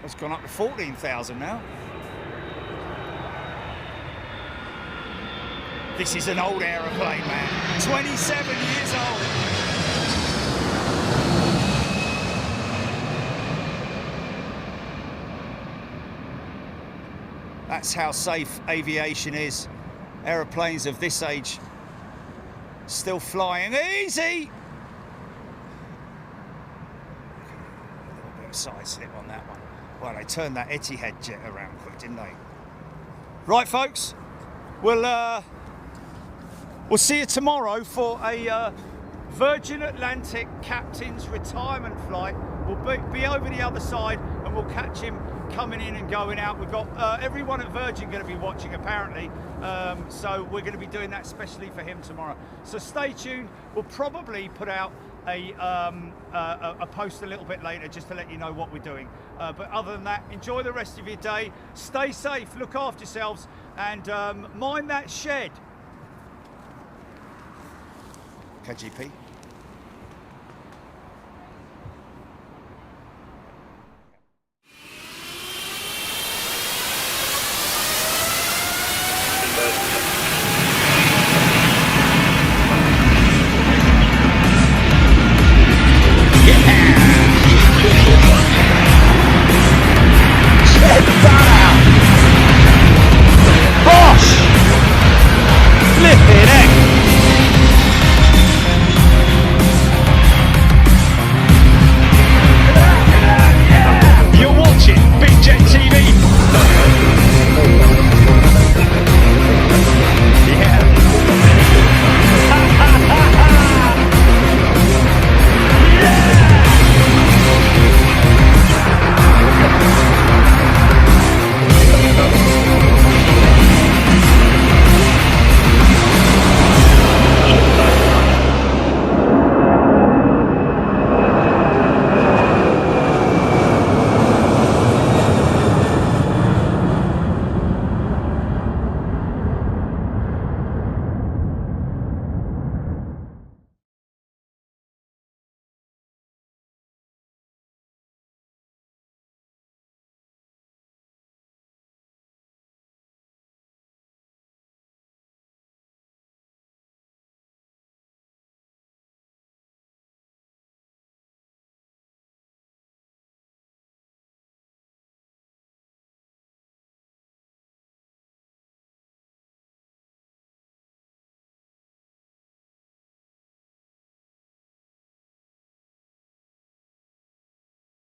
Speaker 1: It's gone up to 14,000 now. This is an old aeroplane, man. 27 years old. That's how safe aviation is. Aeroplanes of this age still flying easy. A little bit of side slip on that one. Well, they turned that Etihad jet around quick, didn't they? Right, folks. We'll see you tomorrow for a Virgin Atlantic captain's retirement flight. We'll be over the other side and we'll catch him coming in and going out. We've got everyone at Virgin going to be watching apparently, so we're going to be doing that specially for him tomorrow. So stay tuned. We'll probably put out a post a little bit later just to let you know what we're doing. But other than that, enjoy the rest of your day. Stay safe, look after yourselves, and mind that shed. KGP.